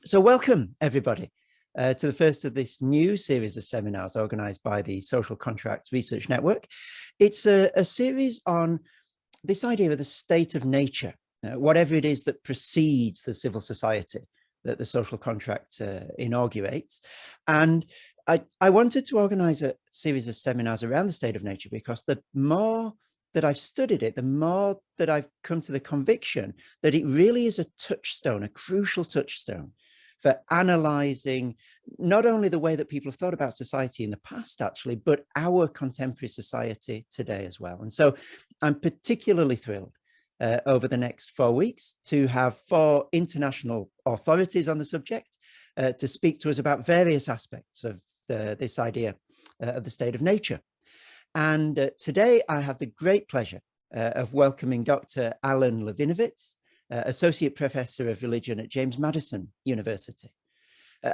So welcome, everybody, to the first of this new series of seminars organized by the Social Contract Research Network. It's a series on this idea of the state of nature, whatever it is that precedes the civil society that the social contract inaugurates. And I wanted to organize a series of seminars around the state of nature because the more that I've studied it, the more that I've come to the conviction that it really is a touchstone, a crucial touchstone for analyzing not only the way that people have thought about society in the past, actually, but our contemporary society today as well. And so I'm particularly thrilled over the next 4 weeks to have 4 international authorities on the subject to speak to us about various aspects of this idea of the state of nature. And today I have the great pleasure of welcoming Dr. Alan Levinovitz, Associate Professor of Religion at James Madison University.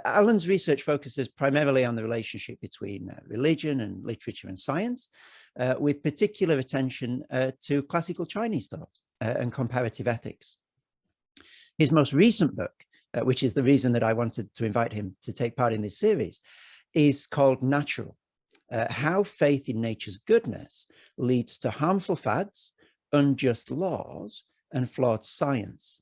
Alan's research focuses primarily on the relationship between religion and literature and science, with particular attention to classical Chinese thought and comparative ethics. His most recent book, which is the reason that I wanted to invite him to take part in this series, is called Natural: How Faith in Nature's Goodness Leads to Harmful Fads, Unjust Laws, and Flawed Science.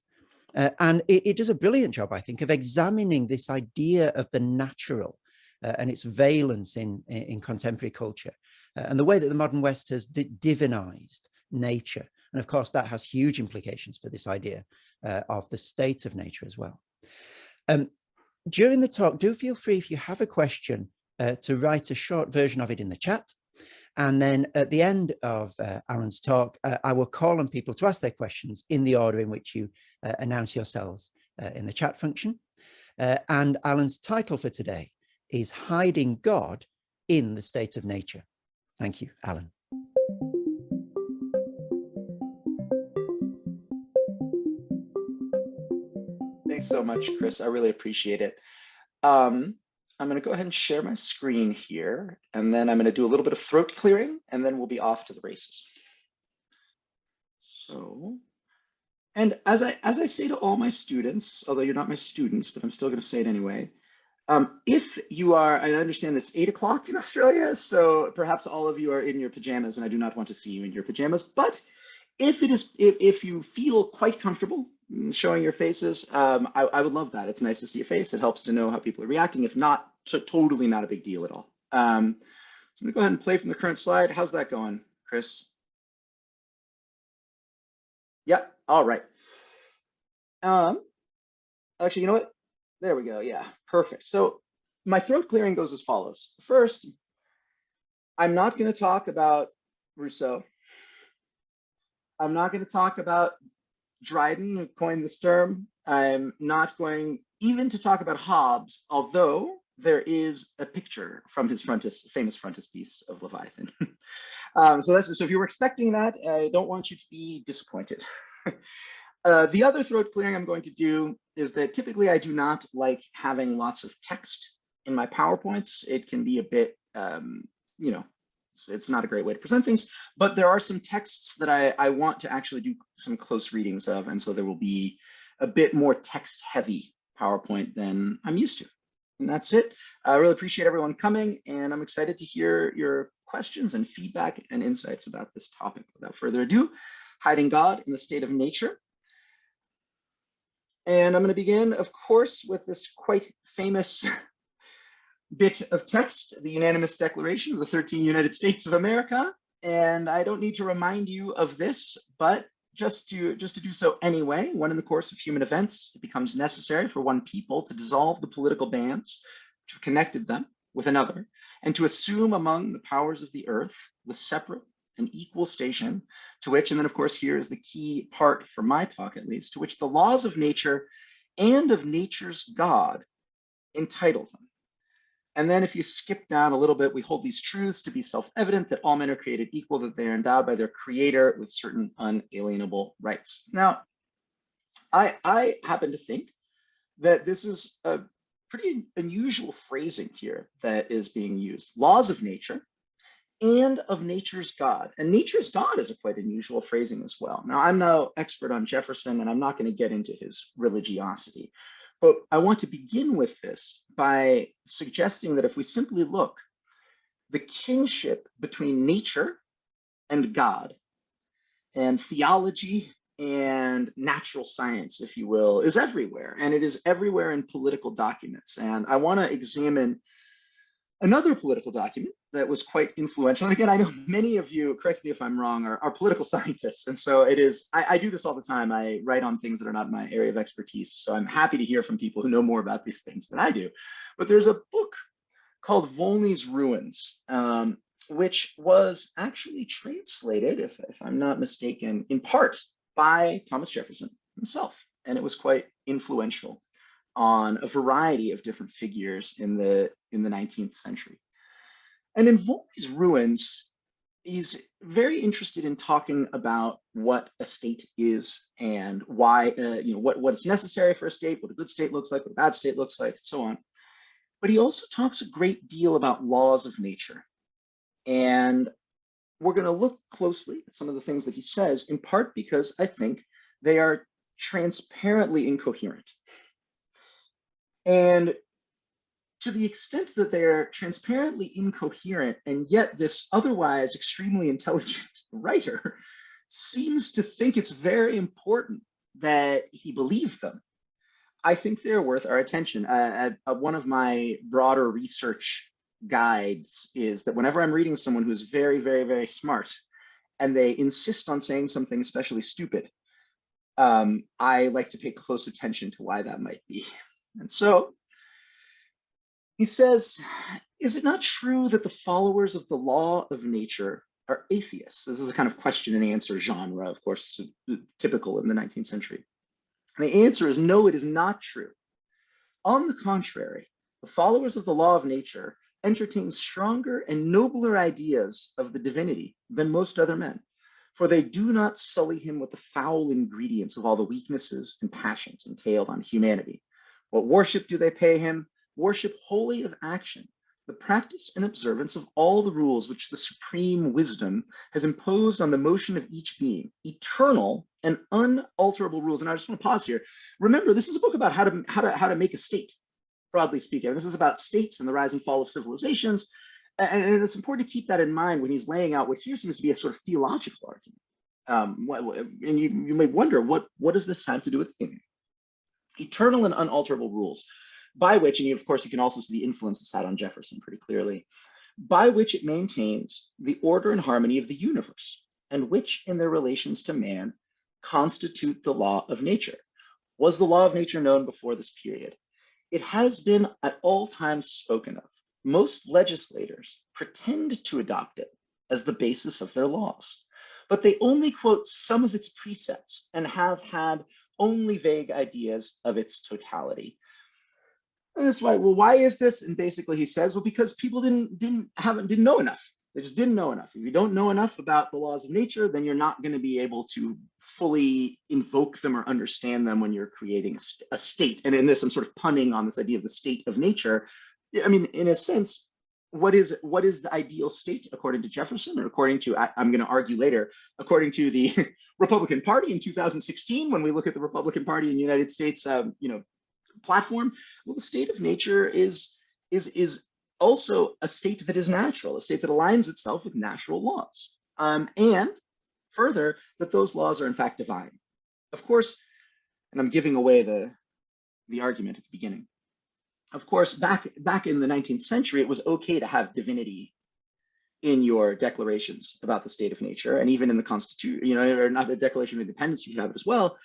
And it does a brilliant job, I think, of examining this idea of the natural and its valence in contemporary culture, and the way that the modern West has divinized nature. And of course, that has huge implications for this idea of the state of nature as well. During the talk, do feel free, if you have a question, to write a short version of it in the chat. And then at the end of Alan's talk, I will call on people to ask their questions in the order in which you announce yourselves in the chat function. And Alan's title for today is Hiding God in the State of Nature. Thank you, Alan. Thanks so much, Chris. I really appreciate it. I'm going to go ahead and share my screen here, and then I'm going to do a little bit of throat clearing, and then we'll be off to the races. So, and as I say to all my students, although you're not my students, but I'm still going to say it anyway, if you are, I understand it's 8 o'clock in Australia, so perhaps all of you are in your pajamas, and I do not want to see you in your pajamas, but if you feel quite comfortable showing your faces, I would love that. It's nice to see a face. It helps to know how people are reacting. If not, totally not a big deal at all. So I'm gonna go ahead and play from the current slide. How's that going, Chris? Yep, all right. Actually, you know what? There we go, yeah, perfect. So my throat clearing goes as follows. First, I'm not gonna talk about Rousseau. I'm not gonna talk about Dryden, who coined this term. I'm not going even to talk about Hobbes, although there is a picture from his famous frontispiece of Leviathan. So if you were expecting that, I don't want you to be disappointed. The other throat clearing I'm going to do is that typically I do not like having lots of text in my PowerPoints. It can be a bit, you know, it's not a great way to present things, but there are some texts that I want to actually do some close readings of, and so there will be a bit more text heavy PowerPoint than I'm used to. And that's it. I really appreciate everyone coming, and I'm excited to hear your questions and feedback and insights about this topic. Without further ado, hiding God in the state of nature. And I'm going to begin, of course, with this quite famous bit of text, the unanimous declaration of the 13 United States of America. And I don't need to remind you of this, but just to do so anyway, when in the course of human events, it becomes necessary for one people to dissolve the political bands which have connected them with another, and to assume among the powers of the earth the separate and equal station to which, and then of course here is the key part for my talk at least, to which the laws of nature and of nature's God entitle them. And then if you skip down a little bit, we hold these truths to be self-evident, that all men are created equal, that they are endowed by their creator with certain unalienable rights. Now, I happen to think that this is a pretty unusual phrasing here that is being used. Laws of nature and of nature's God. And nature's God is a quite unusual phrasing as well. Now, I'm no expert on Jefferson, and I'm not going to get into his religiosity, But I want to begin with this by suggesting that if we simply look, the kinship between nature and God, and theology and natural science, if you will, is everywhere. And it is everywhere in political documents. And I want to examine another political document that was quite influential. And again, I know many of you, correct me if I'm wrong, are political scientists. And so it is, I do this all the time. I write on things that are not my area of expertise. So I'm happy to hear from people who know more about these things than I do. But there's a book called Volney's Ruins, which was actually translated, if I'm not mistaken, in part by Thomas Jefferson himself. And it was quite influential on a variety of different figures in the 19th century. And in Volney's Ruins, he's very interested in talking about what a state is and why, what is necessary for a state, what a good state looks like, what a bad state looks like, and so on. But he also talks a great deal about laws of nature. And we're going to look closely at some of the things that he says, in part because I think they are transparently incoherent. And to the extent that they're transparently incoherent, and yet this otherwise extremely intelligent writer seems to think it's very important that he believe them, I think they're worth our attention. One of my broader research guides is that whenever I'm reading someone who's very, very, very smart, and they insist on saying something especially stupid, I like to pay close attention to why that might be. And so he says, is it not true that the followers of the law of nature are atheists? This is a kind of question and answer genre, of course, typical in the 19th century. And the answer is no, it is not true. On the contrary, the followers of the law of nature entertain stronger and nobler ideas of the divinity than most other men, for they do not sully him with the foul ingredients of all the weaknesses and passions entailed on humanity. What worship do they pay him? Worship wholly of action, the practice and observance of all the rules which the supreme wisdom has imposed on the motion of each being, eternal and unalterable rules. And I just want to pause here. Remember, this is a book about how to make a state, broadly speaking. This is about states and the rise and fall of civilizations. And it's important to keep that in mind when he's laying out what here seems to be a sort of theological argument. And you may wonder, what does this have to do with thinking? Eternal and unalterable rules, by which, and of course, you can also see the influence it's had on Jefferson pretty clearly, by which it maintains the order and harmony of the universe, and which in their relations to man constitute the law of nature. Was the law of nature known before this period? It has been at all times spoken of. Most legislators pretend to adopt it as the basis of their laws, but they only quote some of its precepts and have had only vague ideas of its totality. And that's why, well, why is this? And basically he says, well, because people didn't know enough. They just didn't know enough. If you don't know enough about the laws of nature, then you're not going to be able to fully invoke them or understand them when you're creating a state. And in this, I'm sort of punning on this idea of the state of nature. I mean, in a sense, what is the ideal state according to Jefferson, or according to, I'm going to argue later, according to the Republican Party in 2016, when we look at the Republican Party in the United States, platform? Well, the state of nature is also a state that is natural, a state that aligns itself with natural laws, and further, that those laws are in fact divine. Of course, and I'm giving away the argument at the beginning. Of course, back in the 19th century, it was okay to have divinity in your declarations about the state of nature, and even in the Constitution, or not the Declaration of Independence, you should have it as well.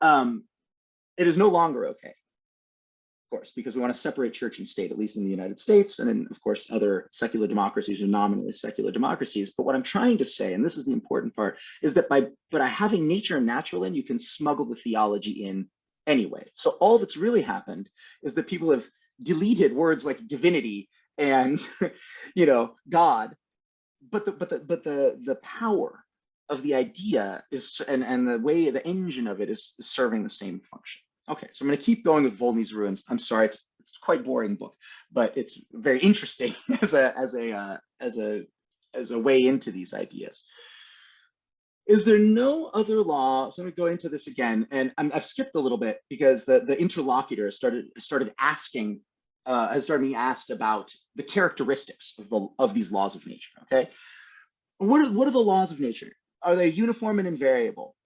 It is no longer okay, of course, because we want to separate church and state, at least in the United States, and in, of course, other secular democracies or nominally secular democracies. But what I'm trying to say, and this is the important part, is that by having nature and natural in, you can smuggle the theology in anyway. So all that's really happened is that people have deleted words like divinity and God, but the power of the idea is, and the way, the engine of it is serving the same function. Okay, so I'm going to keep going with Volney's Ruins. I'm sorry, it's quite boring book, but it's very interesting as a way into these ideas. Is there no other law? So I'm going to go into this again, and I've skipped a little bit because the interlocutor started asking, has started being asked about the characteristics of these laws of nature. Okay, what are the laws of nature? Are they uniform and invariable?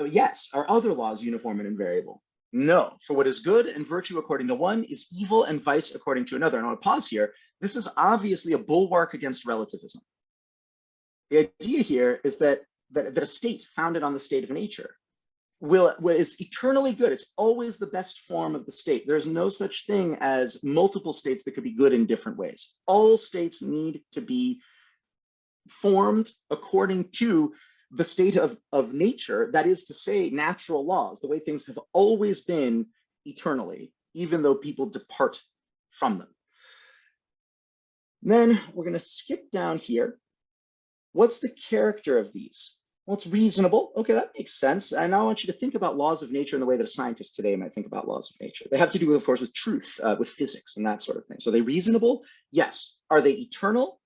Yes. Are other laws uniform and invariable? No. For what is good and virtue according to one is evil and vice according to another. And I want to pause here. This is obviously a bulwark against relativism. The idea here is that a state founded on the state of nature is eternally good. It's always the best form of the state. There's no such thing as multiple states that could be good in different ways. All states need to be formed according to the state of nature, that is to say, natural laws, the way things have always been eternally, even though people depart from them. Then we're going to skip down here. What's the character of these? Well, it's reasonable. Okay, that makes sense. And now I want you to think about laws of nature in the way that a scientist today might think about laws of nature. They have to do, of course, with truth, with physics and that sort of thing. So are they reasonable? Yes. Are they eternal?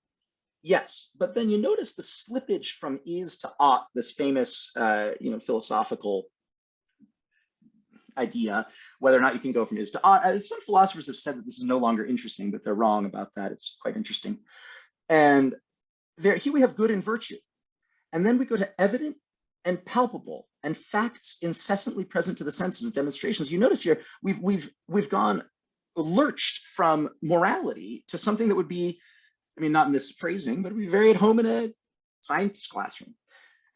Yes. But then you notice the slippage from is to ought, this famous, philosophical idea, whether or not you can go from is to ought. Some philosophers have said that this is no longer interesting, but they're wrong about that. It's quite interesting. And here we have good and virtue. And then we go to evident and palpable and facts incessantly present to the senses and demonstrations. You notice here, we've gone lurched from morality to something that would be, I mean, not in this phrasing, but it would be very at home in a science classroom.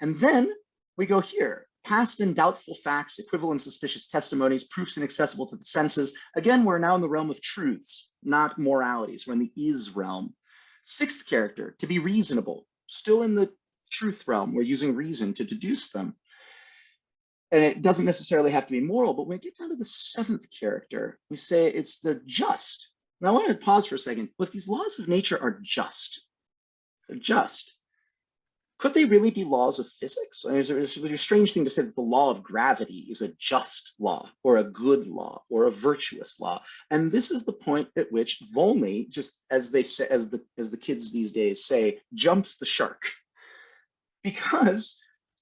And then we go here, past and doubtful facts, equivalent suspicious testimonies, proofs inaccessible to the senses. Again, we're now in the realm of truths, not moralities. We're in the is realm. Sixth character, to be reasonable, still in the truth realm. We're using reason to deduce them. And it doesn't necessarily have to be moral, but when it gets down to the seventh character, we say it's the just. Now I want to pause for a second. If these laws of nature are just, they're just, could they really be laws of physics? I mean, it's a strange thing to say that the law of gravity is a just law or a good law or a virtuous law. And this is the point at which Volney, just as they say, as the kids these days say, jumps the shark. Because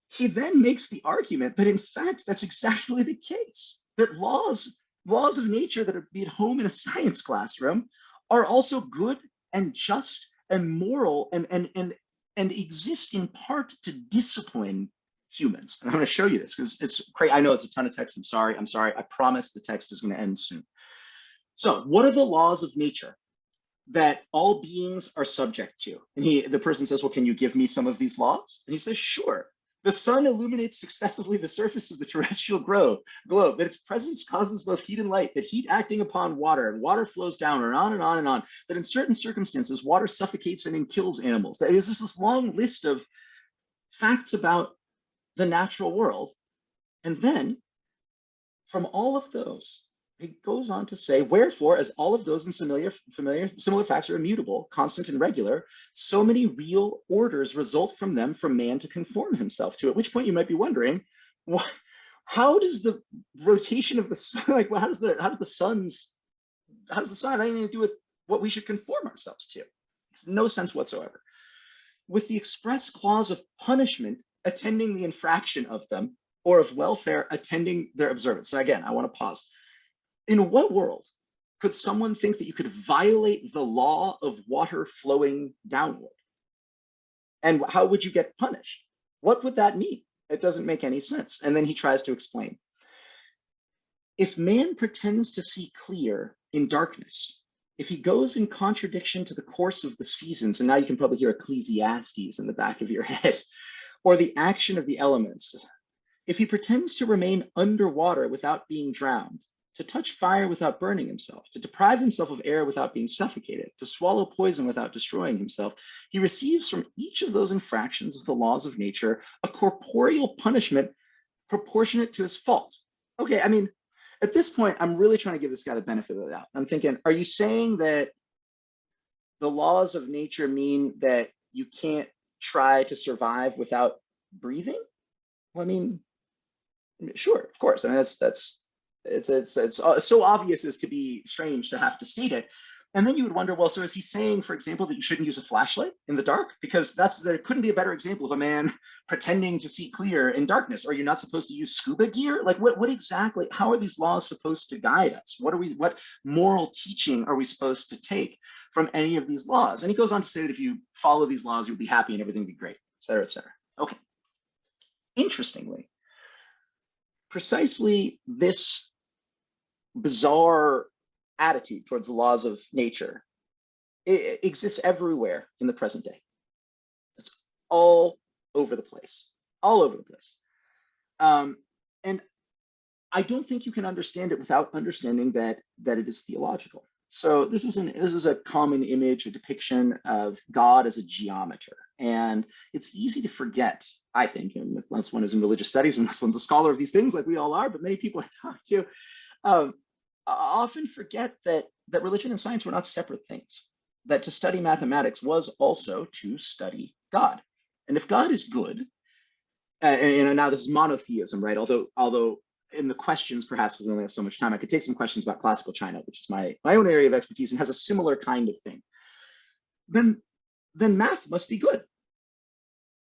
he then makes the argument that in fact that's exactly the case, that laws of nature that are be at home in a science classroom are also good and just and moral and exist in part to discipline humans. And I'm going to show you this because it's crazy. I know it's a ton of text. I'm sorry. I promise the text is going to end soon. So what are the laws of nature that all beings are subject to? And the person says, well, can you give me some of these laws? And he says, sure. The sun illuminates successively the surface of the terrestrial globe, that its presence causes both heat and light, that heat acting upon water, and water flows down, and on and on and on, that in certain circumstances, water suffocates and then kills animals. That is just this long list of facts about the natural world. And then from all of those, he goes on to say, wherefore, as all of those and similar facts are immutable, constant and regular, so many real orders result from them for man to conform himself to. At which point you might be wondering, how does the rotation of the sun, like, how does the sun have anything to do with what we should conform ourselves to? Makes no sense whatsoever. With the express clause of punishment attending the infraction of them, or of welfare attending their observance. So again, I want to pause. In what world could someone think that you could violate the law of water flowing downward? And how would you get punished? What would that mean? It doesn't make any sense. And then he tries to explain. If man pretends to see clear in darkness, if he goes in contradiction to the course of the seasons, and now you can probably hear Ecclesiastes in the back of your head, or the action of the elements, if he pretends to remain underwater without being drowned, to touch fire without burning himself, to deprive himself of air without being suffocated, to swallow poison without destroying himself, he receives from each of those infractions of the laws of nature a corporeal punishment proportionate to his fault. Okay, I mean, at this point, I'm really trying to give this guy the benefit of the doubt. I'm thinking, are you saying that the laws of nature mean that you can't try to survive without breathing? Well, I mean, sure, of course. I mean, it's so obvious as to be strange to have to state it. And then you would wonder, well, so is he saying, for example, that you shouldn't use a flashlight in the dark? Because there couldn't be a better example of a man pretending to see clear in darkness. Are you not supposed to use scuba gear? Like what exactly, how are these laws supposed to guide us? What moral teaching are we supposed to take from any of these laws? And he goes on to say that if you follow these laws, you'll be happy and everything will be great, et cetera, et cetera. Okay. Interestingly, precisely this bizarre attitude towards the laws of nature, it exists everywhere in the present day. It's all over the place, all over the place. And I don't think you can understand it without understanding that it is theological. So this is a common image, a depiction of God as a geometer. And it's easy to forget, I think, unless one is in religious studies, unless one's a scholar of these things like we all are, but many people I talk to often forget that religion and science were not separate things, that to study mathematics was also to study God. And if God is good, and now this is monotheism, right? Although in the questions, perhaps we only have so much time, I could take some questions about classical China, which is my own area of expertise and has a similar kind of thing. Then math must be good.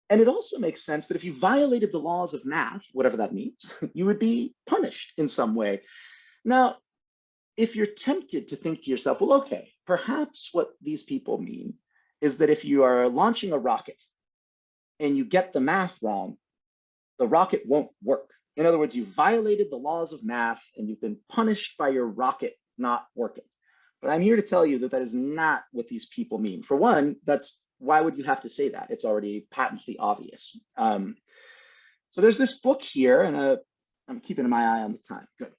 And it also makes sense that if you violated the laws of math, whatever that means, you would be punished in some way. Now, if you're tempted to think to yourself, well, okay, perhaps what these people mean is that if you are launching a rocket and you get the math wrong, the rocket won't work. In other words, you violated the laws of math and you've been punished by your rocket not working. But I'm here to tell you that that is not what these people mean. For one, why would you have to say that? It's already patently obvious. So there's this book here, and I'm keeping my eye on the time. Good.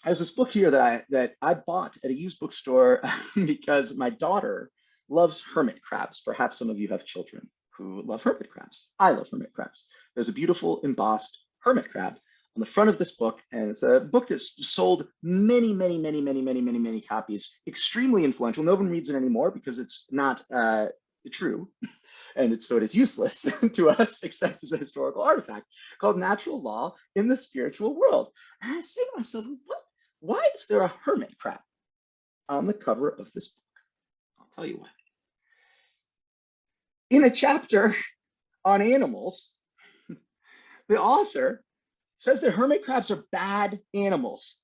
There's this book here that I bought at a used bookstore because my daughter loves hermit crabs. Perhaps some of you have children who love hermit crabs. I love hermit crabs. There's a beautiful embossed hermit crab on the front of this book, and it's a book that's sold many copies, extremely influential. No one reads it anymore because it's not true, and so it is useless to us except as a historical artifact, called Natural Law in the Spiritual World. And I say to myself, why is there a hermit crab on the cover of this book? I'll tell you why. In a chapter on animals, the author says that hermit crabs are bad animals.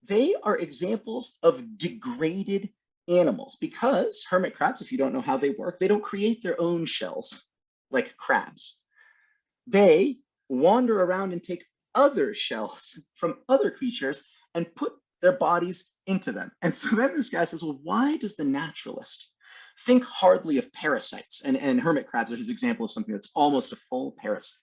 They are examples of degraded animals because hermit crabs, if you don't know how they work, they don't create their own shells like crabs. They wander around and take other shells from other creatures and put their bodies into them. And so then this guy says, well, why does the naturalist think hardly of parasites? And hermit crabs are his example of something that's almost a full parasite.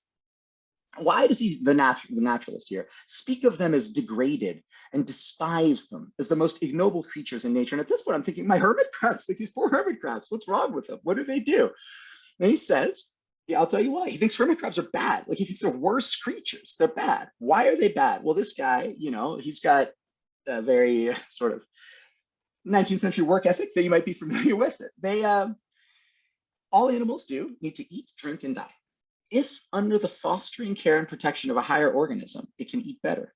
Why does the naturalist here speak of them as degraded and despise them as the most ignoble creatures in nature? And at this point, I'm thinking, my hermit crabs, like these poor hermit crabs, what's wrong with them? What do they do? And he says, yeah, I'll tell you why. He thinks hermit crabs are bad. Like he thinks they're worse creatures. They're bad. Why are they bad? Well, this guy, he's got a very sort of 19th century work ethic that you might be familiar with. All animals do need to eat, drink, and die. If under the fostering care and protection of a higher organism, it can eat better,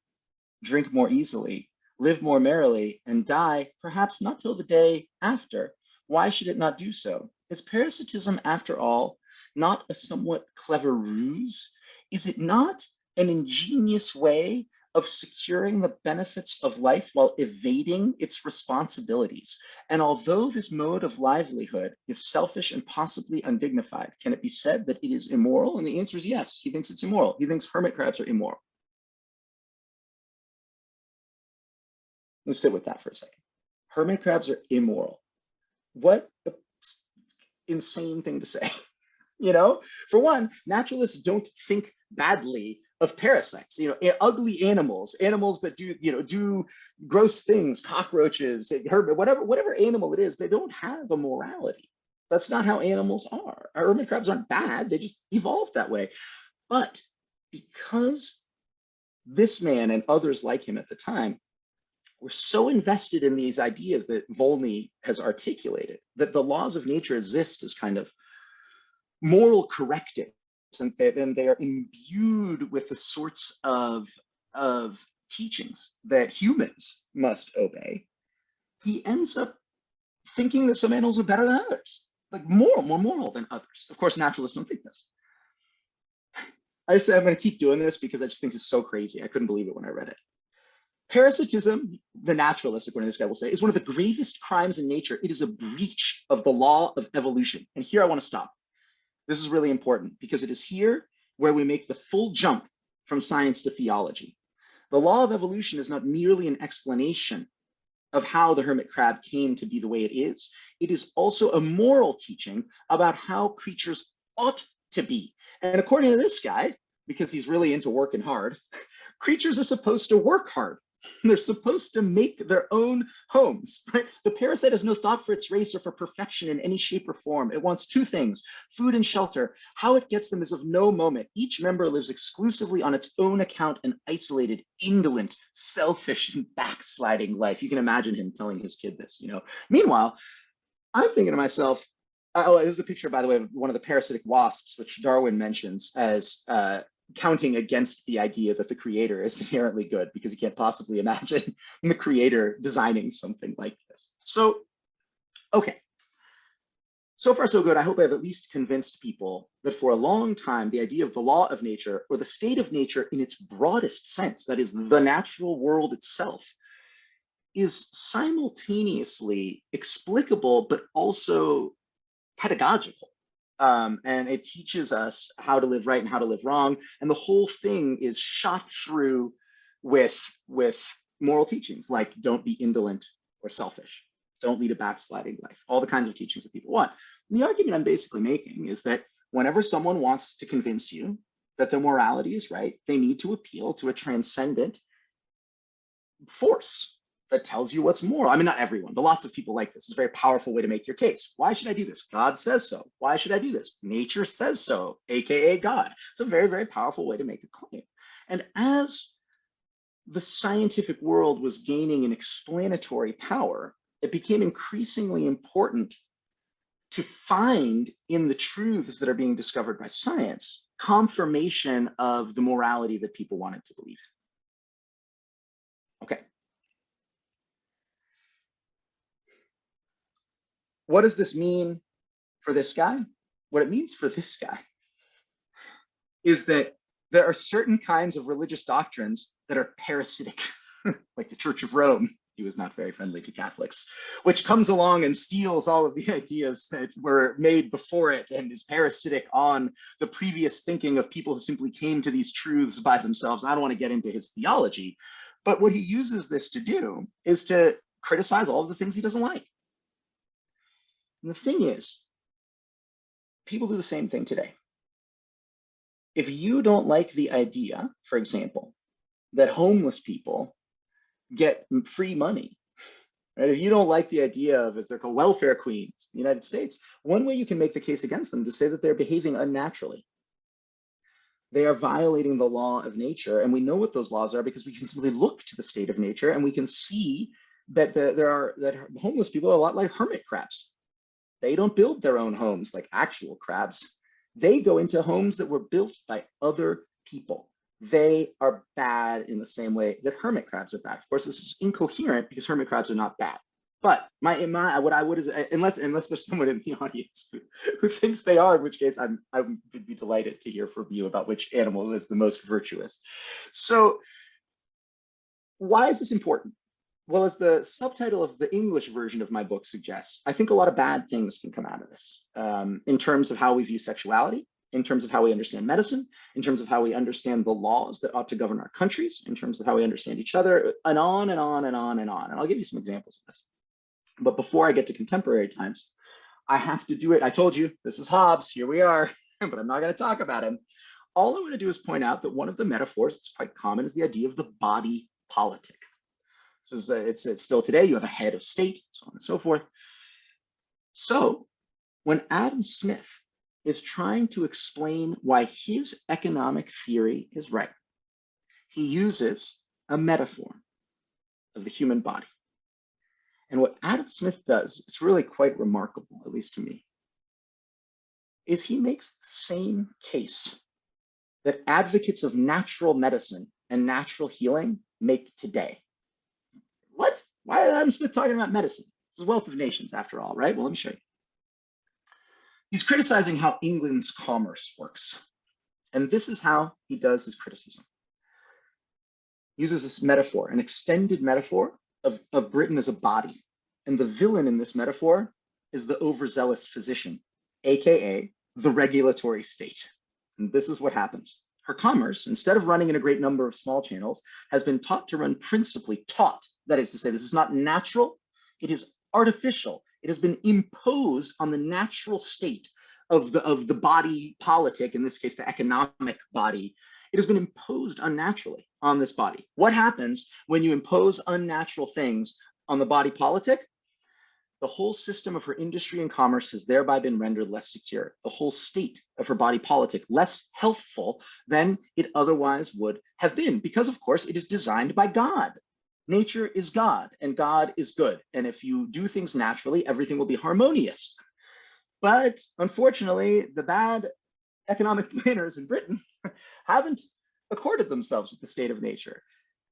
drink more easily, live more merrily, and die perhaps not till the day after, why should it not do so? Is parasitism, after all, not a somewhat clever ruse? Is it not an ingenious way of securing the benefits of life while evading its responsibilities? And although this mode of livelihood is selfish and possibly undignified, can it be said that it is immoral? And the answer is yes. He thinks it's immoral. He thinks hermit crabs are immoral. Let's sit with that for a second. Hermit crabs are immoral. What an insane thing to say. For one, naturalists don't think badly of parasites, ugly animals that do gross things, cockroaches, whatever animal it is, they don't have a morality. That's not how animals are. Our hermit crabs aren't bad, they just evolved that way. But because this man and others like him at the time were so invested in these ideas that Volney has articulated, that the laws of nature exist as kind of moral correctives, and they are imbued with the sorts of teachings that humans must obey, he ends up thinking that some animals are better than others, like more moral than others. Of course, naturalists don't think this. I'm going to keep doing this because I just think it's so crazy. I couldn't believe it when I read it. Parasitism, the naturalist, according to this guy, will say, is one of the gravest crimes in nature. It is a breach of the law of evolution. And here I want to stop. This is really important because it is here where we make the full jump from science to theology. The law of evolution is not merely an explanation of how the hermit crab came to be the way it is. It is also a moral teaching about how creatures ought to be. And according to this guy, because he's really into working hard, creatures are supposed to work hard. They're supposed to make their own homes, right? The parasite has no thought for its race or for perfection in any shape or form. It wants two things, food and shelter. How it gets them is of no moment. Each member lives exclusively on its own account, an isolated, indolent, selfish, and backsliding life. You can imagine him telling his kid this, you know. Meanwhile, I'm thinking to myself, oh, this is a picture, by the way, of one of the parasitic wasps, which Darwin mentions as counting against the idea that the creator is inherently good, because you can't possibly imagine the creator designing something like this. So, okay. So far, so good. I hope I've at least convinced people that for a long time, the idea of the law of nature, or the state of nature in its broadest sense, that is the natural world itself, is simultaneously explicable, but also pedagogical. And it teaches us how to live right and how to live wrong. And the whole thing is shot through with moral teachings like don't be indolent or selfish, don't lead a backsliding life, all the kinds of teachings that people want. And the argument I'm basically making is that whenever someone wants to convince you that their morality is right, they need to appeal to a transcendent force that tells you what's moral. I mean, not everyone, but lots of people like this. It's a very powerful way to make your case. Why should I do this? God says so. Why should I do this? Nature says so, AKA God. It's a very, very powerful way to make a claim. And as the scientific world was gaining an explanatory power, it became increasingly important to find in the truths that are being discovered by science confirmation of the morality that people wanted to believe. Okay. What does this mean for this guy? What it means for this guy is that there are certain kinds of religious doctrines that are parasitic, like the Church of Rome. He was not very friendly to Catholics, which comes along and steals all of the ideas that were made before it and is parasitic on the previous thinking of people who simply came to these truths by themselves. I don't want to get into his theology, but what he uses this to do is to criticize all of the things he doesn't like. And the thing is, people do the same thing today. If you don't like the idea, for example, that homeless people get free money, right? If you don't like the idea of, as they're called, welfare queens in the United States, one way you can make the case against them is to say that they're behaving unnaturally. They are violating the law of nature, and we know what those laws are because we can simply look to the state of nature and we can see that that homeless people are a lot like hermit crabs. They don't build their own homes like actual crabs. They go into homes that were built by other people. They are bad in the same way that hermit crabs are bad. Of course, this is incoherent because hermit crabs are not bad. But what I would is, unless there's someone in the audience who thinks they are, in which case I would be delighted to hear from you about which animal is the most virtuous. So why is this important? Well, as the subtitle of the English version of my book suggests, I think a lot of bad things can come out of this in terms of how we view sexuality, in terms of how we understand medicine, in terms of how we understand the laws that ought to govern our countries, in terms of how we understand each other, and on and on and on and on. And I'll give you some examples of this. But before I get to contemporary times, I have to do it. I told you, this is Hobbes, here we are, but I'm not going to talk about him. All I'm going to do is point out that one of the metaphors that's quite common is the idea of the body politic. So it's still today, you have a head of state, so on and so forth. So when Adam Smith is trying to explain why his economic theory is right, he uses a metaphor of the human body. And what Adam Smith does, it's really quite remarkable, at least to me, is he makes the same case that advocates of natural medicine and natural healing make today. What? Why is Adam Smith talking about medicine? It's the wealth of nations, after all, right? Well, let me show you. He's criticizing how England's commerce works. And this is how he does his criticism. He uses this metaphor, an extended metaphor of Britain as a body. And the villain in this metaphor is the overzealous physician, AKA the regulatory state. And this is what happens. Her commerce, instead of running in a great number of small channels, has been taught to run principally taught. That is to say, this is not natural, it is artificial. It has been imposed on the natural state of the body politic, in this case, the economic body. It has been imposed unnaturally on this body. What happens when you impose unnatural things on the body politic? The whole system of her industry and commerce has thereby been rendered less secure. The whole state of her body politic less healthful than it otherwise would have been, because of course it is designed by God. Nature is God and God is good. And if you do things naturally, everything will be harmonious. But unfortunately, the bad economic planners in Britain haven't accorded themselves with the state of nature.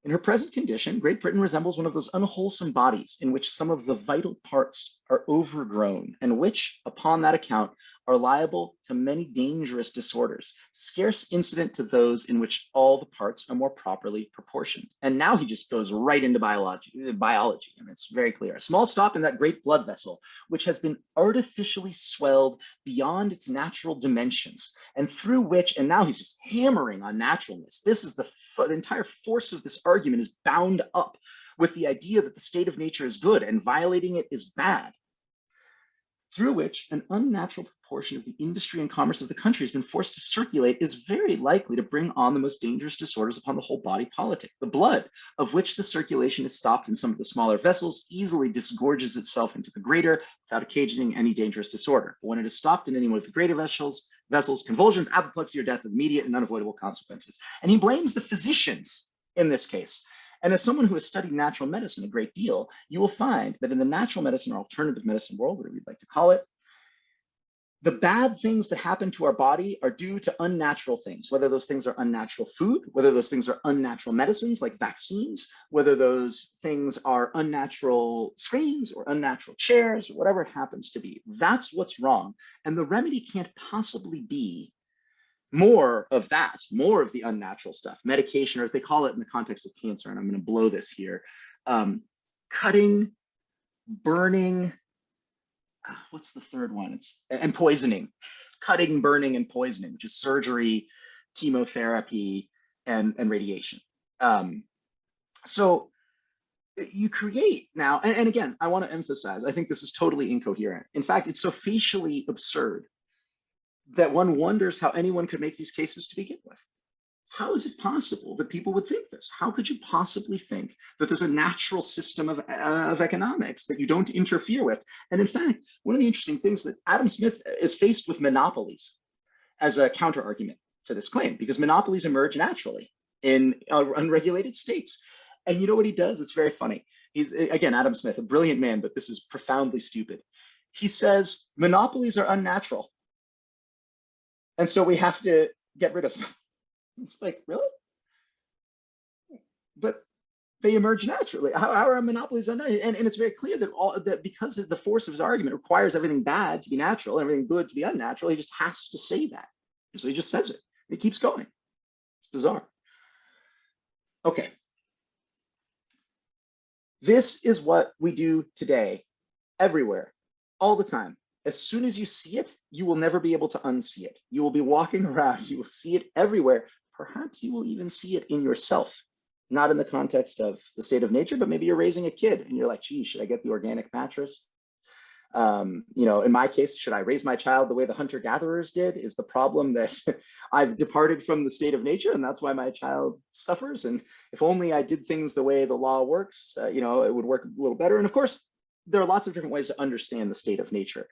In her present condition, Great Britain resembles one of those unwholesome bodies in which some of the vital parts are overgrown and which, upon that account, are liable to many dangerous disorders, scarce incident to those in which all the parts are more properly proportioned. And now he just goes right into biology. And it's very clear. A small stop in that great blood vessel, which has been artificially swelled beyond its natural dimensions, and through which, and now he's just hammering on naturalness. This is the entire force of this argument is bound up with the idea that the state of nature is good and violating it is bad, through which an unnatural proportion of the industry and commerce of the country has been forced to circulate, is very likely to bring on the most dangerous disorders upon the whole body politic. The blood, of which the circulation is stopped in some of the smaller vessels, easily disgorges itself into the greater without occasioning any dangerous disorder. But when it is stopped in any one of the greater vessels, convulsions, apoplexy, or death have immediate and unavoidable consequences. And he blames the physicians in this case. And as someone who has studied natural medicine a great deal, you will find that in the natural medicine or alternative medicine world, whatever you'd like to call it, the bad things that happen to our body are due to unnatural things, whether those things are unnatural food, whether those things are unnatural medicines like vaccines, whether those things are unnatural screens or unnatural chairs, or whatever it happens to be. That's what's wrong. And the remedy can't possibly be more of that, more of the unnatural stuff, medication, or as they call it in the context of cancer, and I'm going to blow this here, cutting, burning, what's the third one? And poisoning, cutting, burning, and poisoning, which is surgery, chemotherapy, and radiation. So you create now, and again, I want to emphasize, I think this is totally incoherent. In fact, it's so facially absurd that one wonders how anyone could make these cases to begin with. How is it possible that people would think this? How could you possibly think that there's a natural system of economics that you don't interfere with? And in fact, one of the interesting things that Adam Smith is faced with monopolies as a counter argument to this claim, because monopolies emerge naturally in unregulated states. And you know what he does? It's very funny. He's, again, Adam Smith, a brilliant man, but this is profoundly stupid. He says, monopolies are unnatural. And so we have to get rid of them. It's like, really? But they emerge naturally. How are monopolies unnatural? And it's very clear that because of the force of his argument requires everything bad to be natural and everything good to be unnatural, he just has to say that. So he just says it. It keeps going. It's bizarre. Okay. This is what we do today, everywhere, all the time. As soon as you see it, you will never be able to unsee it. You will be walking around, you will see it everywhere. Perhaps you will even see it in yourself, not in the context of the state of nature, but maybe you're raising a kid and you're like, geez, should I get the organic mattress? You know, in my case, should I raise my child the way the hunter-gatherers did? Is the problem that I've departed from the state of nature and that's why my child suffers? And if only I did things the way the law works, you know, it would work a little better. And of course, there are lots of different ways to understand the state of nature.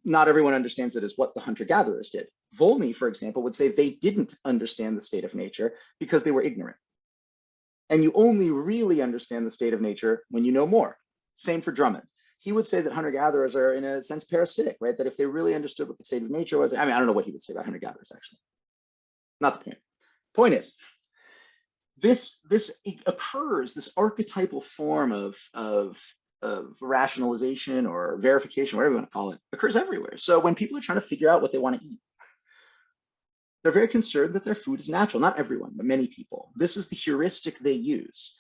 Not everyone understands it as what the hunter-gatherers did. Volney, for example, would say they didn't understand the state of nature because they were ignorant. And you only really understand the state of nature when you know more. Same for Drummond. He would say that hunter-gatherers are, in a sense, parasitic, right? That if they really understood what the state of nature was, I mean, I don't know what he would say about hunter-gatherers, actually. Not the point. Point is, this occurs, this archetypal form of rationalization or verification, whatever you want to call it, occurs everywhere. So when people are trying to figure out what they want to eat, they're very concerned that their food is natural. Not everyone, but many people. This is the heuristic they use.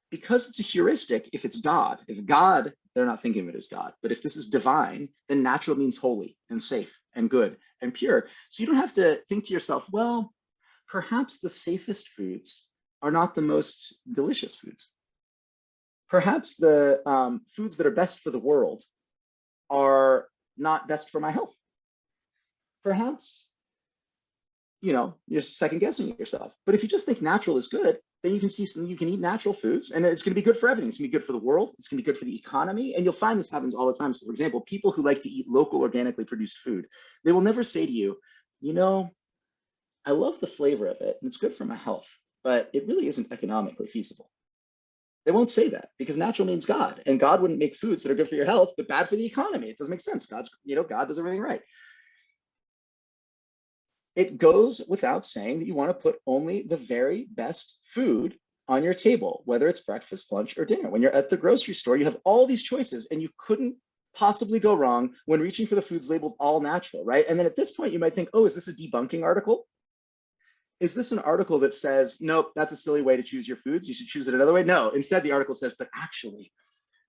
Because it's a heuristic, if it's God, if God, they're not thinking of it as God, but if this is divine, then natural means holy and safe and good and pure. So you don't have to think to yourself, well, perhaps the safest foods are not the most delicious foods. Perhaps the foods that are best for the world are not best for my health. Perhaps, you're second guessing yourself. But if you just think natural is good, then you can eat natural foods, and it's going to be good for everything. It's going to be good for the world. It's going to be good for the economy. And you'll find this happens all the time. So for example, people who like to eat local, organically produced food, they will never say to you, I love the flavor of it and it's good for my health, but it really isn't economically feasible. They won't say that because natural means God, and God wouldn't make foods that are good for your health, but bad for the economy. It doesn't make sense. God does everything right. It goes without saying that you want to put only the very best food on your table, whether it's breakfast, lunch, or dinner. When you're at the grocery store, you have all these choices, and you couldn't possibly go wrong when reaching for the foods labeled all natural, right? And then at this point, you might think, oh, is this a debunking article? Is this an article that says, nope, that's a silly way to choose your foods, you should choose it another way? No, instead the article says, but actually,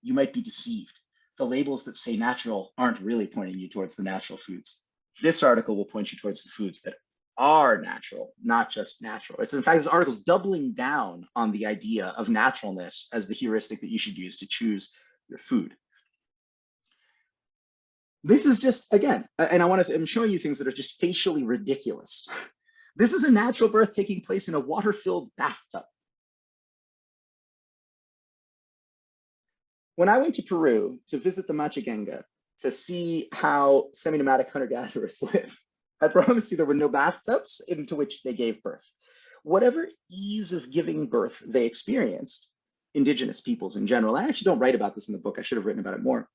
you might be deceived. The labels that say natural aren't really pointing you towards the natural foods. This article will point you towards the foods that are natural, not just natural. In fact, this article is doubling down on the idea of naturalness as the heuristic that you should use to choose your food. This is just, again, and I'm showing you things that are just facially ridiculous. This is a natural birth taking place in a water-filled bathtub. When I went to Peru to visit the Machiganga to see how semi-nomadic hunter-gatherers live, I promise you there were no bathtubs into which they gave birth. Whatever ease of giving birth they experienced, indigenous peoples in general, I actually don't write about this in the book, I should have written about it more,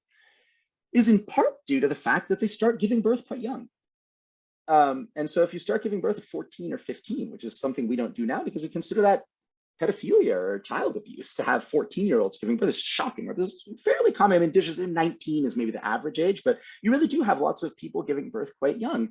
is in part due to the fact that they start giving birth quite young. And so if you start giving birth at 14 or 15, which is something we don't do now because we consider that pedophilia or child abuse, to have 14-year-olds giving birth is shocking. Or this is fairly common. I mean, indigenous in 19 is maybe the average age, but you really do have lots of people giving birth quite young.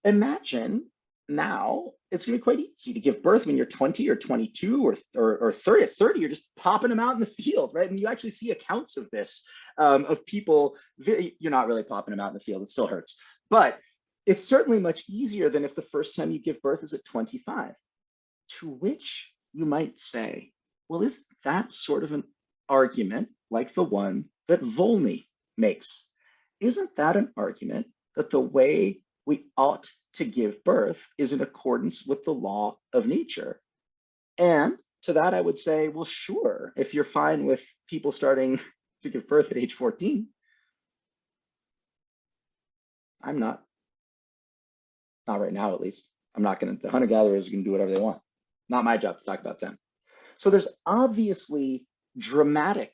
Imagine now it's going to be quite easy to give birth when you're 20 or 22 or 30. At 30, you're just popping them out in the field, right? And you actually see accounts of this, of people, you're not really popping them out in the field. It still hurts. But it's certainly much easier than if the first time you give birth is at 25. To which you might say, well, isn't that sort of an argument like the one that Volney makes? Isn't that an argument that the way we ought to give birth is in accordance with the law of nature? And to that, I would say, well, sure, if you're fine with people starting to give birth at age 14. I'm not right now, at least. I'm not going to, the hunter-gatherers can do whatever they want. Not my job to talk about them. So there's obviously dramatic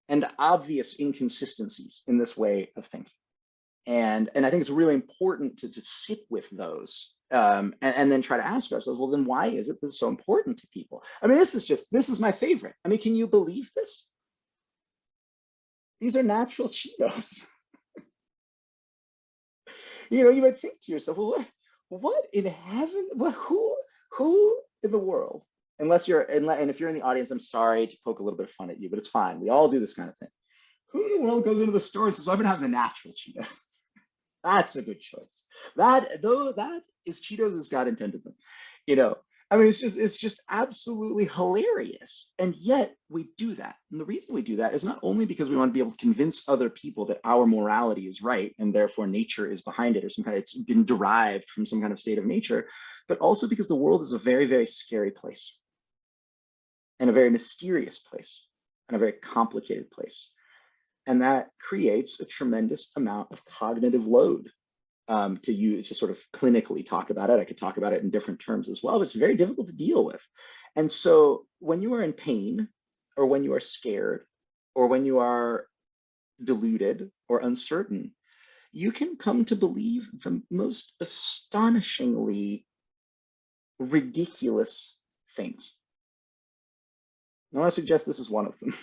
and obvious inconsistencies in this way of thinking. And I think it's really important to sit with those and then try to ask ourselves, well, then why is it this is so important to people? I mean, this is my favorite. I mean, can you believe this? These are natural Cheetos. You might think to yourself, well, what in heaven, who in the world, and if you're in the audience, I'm sorry to poke a little bit of fun at you, but it's fine. We all do this kind of thing. Who in the world goes into the store and says, well, I'm gonna have the natural Cheetos? That's a good choice. That is Cheetos as God intended them. I mean, it's just absolutely hilarious. And yet we do that. And the reason we do that is not only because we want to be able to convince other people that our morality is right and therefore nature is behind it, or it's been derived from some kind of state of nature, but also because the world is a very, very scary place and a very mysterious place and a very complicated place. And that creates a tremendous amount of cognitive load to sort of clinically talk about it. I could talk about it in different terms as well, but it's very difficult to deal with. And so when you are in pain, or when you are scared, or when you are deluded or uncertain, you can come to believe the most astonishingly ridiculous things. I want to suggest this is one of them.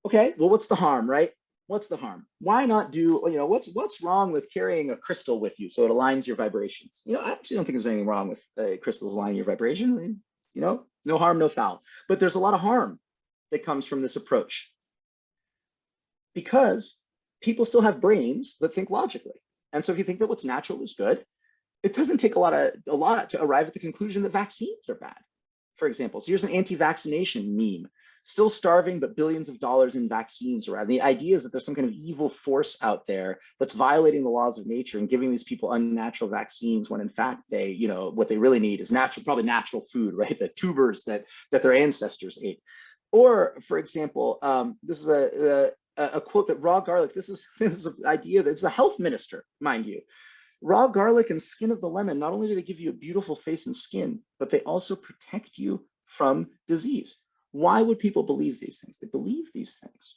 Okay, well, what's the harm, right? What's the harm? Why not do, what's wrong with carrying a crystal with you so it aligns your vibrations? I actually don't think there's anything wrong with crystals aligning your vibrations. I mean, no harm, no foul. But there's a lot of harm that comes from this approach because people still have brains that think logically. And so if you think that what's natural is good, it doesn't take a lot to arrive at the conclusion that vaccines are bad, for example. So here's an anti-vaccination meme. Still starving, but billions of dollars in vaccines around. The idea is that there's some kind of evil force out there that's violating the laws of nature and giving these people unnatural vaccines when in fact they, what they really need is probably natural food, right? The tubers that their ancestors ate. Or, for example, this is a quote that raw garlic, this is an idea that's a health minister, mind you. Raw garlic and skin of the lemon, not only do they give you a beautiful face and skin, but they also protect you from disease. Why would people believe these things? They believe these things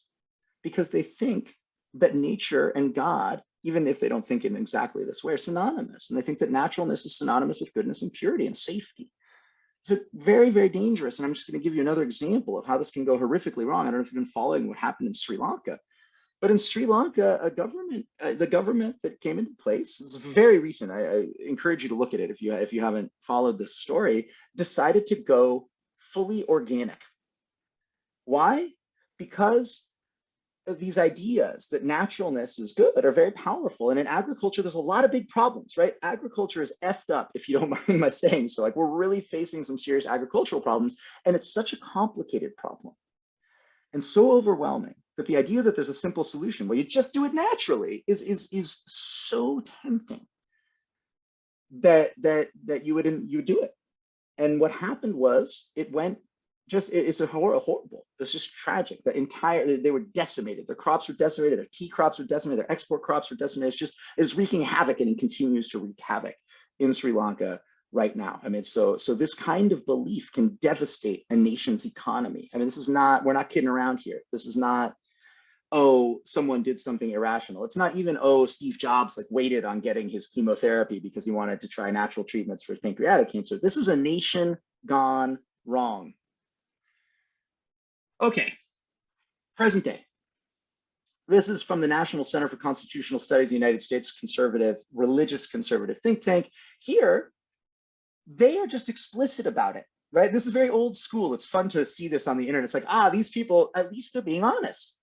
because they think that nature and God, even if they don't think in exactly this way, are synonymous. And they think that naturalness is synonymous with goodness and purity and safety. It's very, very dangerous. And I'm just going to give you another example of how this can go horrifically wrong. I don't know if you've been following what happened in Sri Lanka. But in Sri Lanka, the government that came into place, it's very recent. I encourage you to look at it if you haven't followed this story, decided to go fully organic. Why? Because of these ideas that naturalness is good are very powerful. And in agriculture, there's a lot of big problems, right? Agriculture is effed up, if you don't mind my saying so. Like, we're really facing some serious agricultural problems, and it's such a complicated problem and so overwhelming that the idea that there's a simple solution where you just do it naturally is so tempting that you would do it. And what happened was it's horrible. It's just tragic. They were decimated. Their crops were decimated. Their tea crops were decimated. Their export crops were decimated. It's wreaking havoc, and it continues to wreak havoc in Sri Lanka right now. I mean, so this kind of belief can devastate a nation's economy. I mean, we're not kidding around here. This is not, oh, someone did something irrational. It's not even, oh, Steve Jobs waited on getting his chemotherapy because he wanted to try natural treatments for his pancreatic cancer. This is a nation gone wrong. Okay, present day. This is from the National Center for Constitutional Studies, the United States religious conservative think tank. Here, they are just explicit about it, right? This is very old school. It's fun to see this on the internet. It's like, these people, at least they're being honest.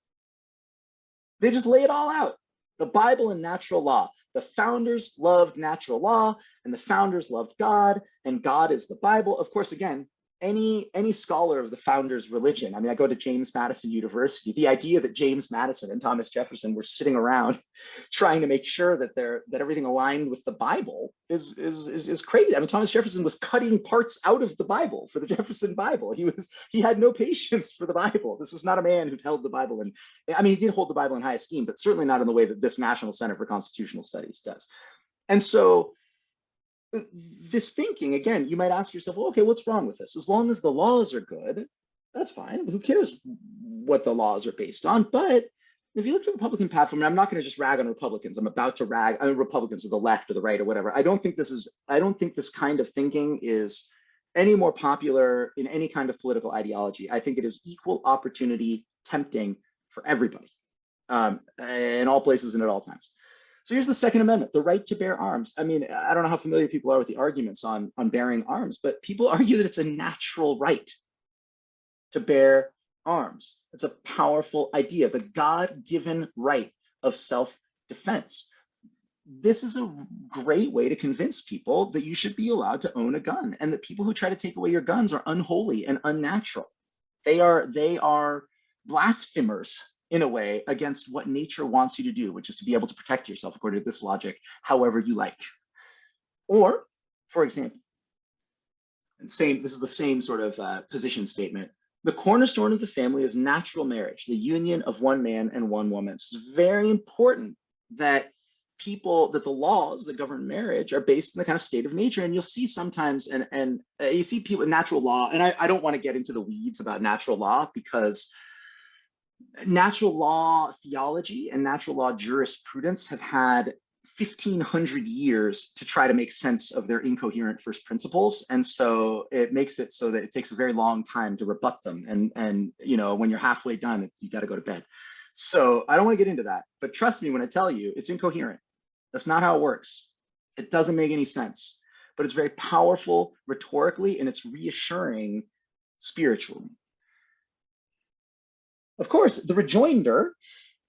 They just lay it all out. The Bible and natural law. The founders loved natural law, and the founders loved God, and God is the Bible. Of course, again, any scholar of the founders' religion. I mean, I go to James Madison University. The idea that James Madison and Thomas Jefferson were sitting around trying to make sure that everything aligned with the Bible is crazy. I mean, Thomas Jefferson was cutting parts out of the Bible for the Jefferson Bible. He had no patience for the Bible. This was not a man who held the Bible he did hold the Bible in high esteem, but certainly not in the way that this National Center for Constitutional Studies does. And so this thinking, again, you might ask yourself, well, okay, what's wrong with this? As long as the laws are good, that's fine. Who cares what the laws are based on? But if you look at the Republican platform, and I'm not going to just rag on Republicans. I'm about to rag on Republicans or the left or the right or whatever. I don't think this kind of thinking is any more popular in any kind of political ideology. I think it is equal opportunity tempting for everybody, in all places and at all times. So here's the Second Amendment, the right to bear arms. I mean, I don't know how familiar people are with the arguments on bearing arms, but people argue that it's a natural right to bear arms. It's a powerful idea, the God-given right of self-defense. This is a great way to convince people that you should be allowed to own a gun, and that people who try to take away your guns are unholy and unnatural. They are blasphemers in a way against what nature wants you to do, which is to be able to protect yourself according to this logic, however you like. Or, for example, this is the same sort of position statement. The cornerstone of the family is natural marriage, the union of one man and one woman. So it's very important that the laws that govern marriage are based in the kind of state of nature. And you'll see sometimes, and you see people in natural law, and I don't want to get into the weeds about natural law, because natural law theology and natural law jurisprudence have had 1,500 years to try to make sense of their incoherent first principles. And so it makes it so that it takes a very long time to rebut them. And you know, when you're halfway done, you got to go to bed. So I don't want to get into that, but trust me when I tell you it's incoherent. That's not how it works. It doesn't make any sense, but it's very powerful rhetorically, and it's reassuring spiritually. Of course, the rejoinder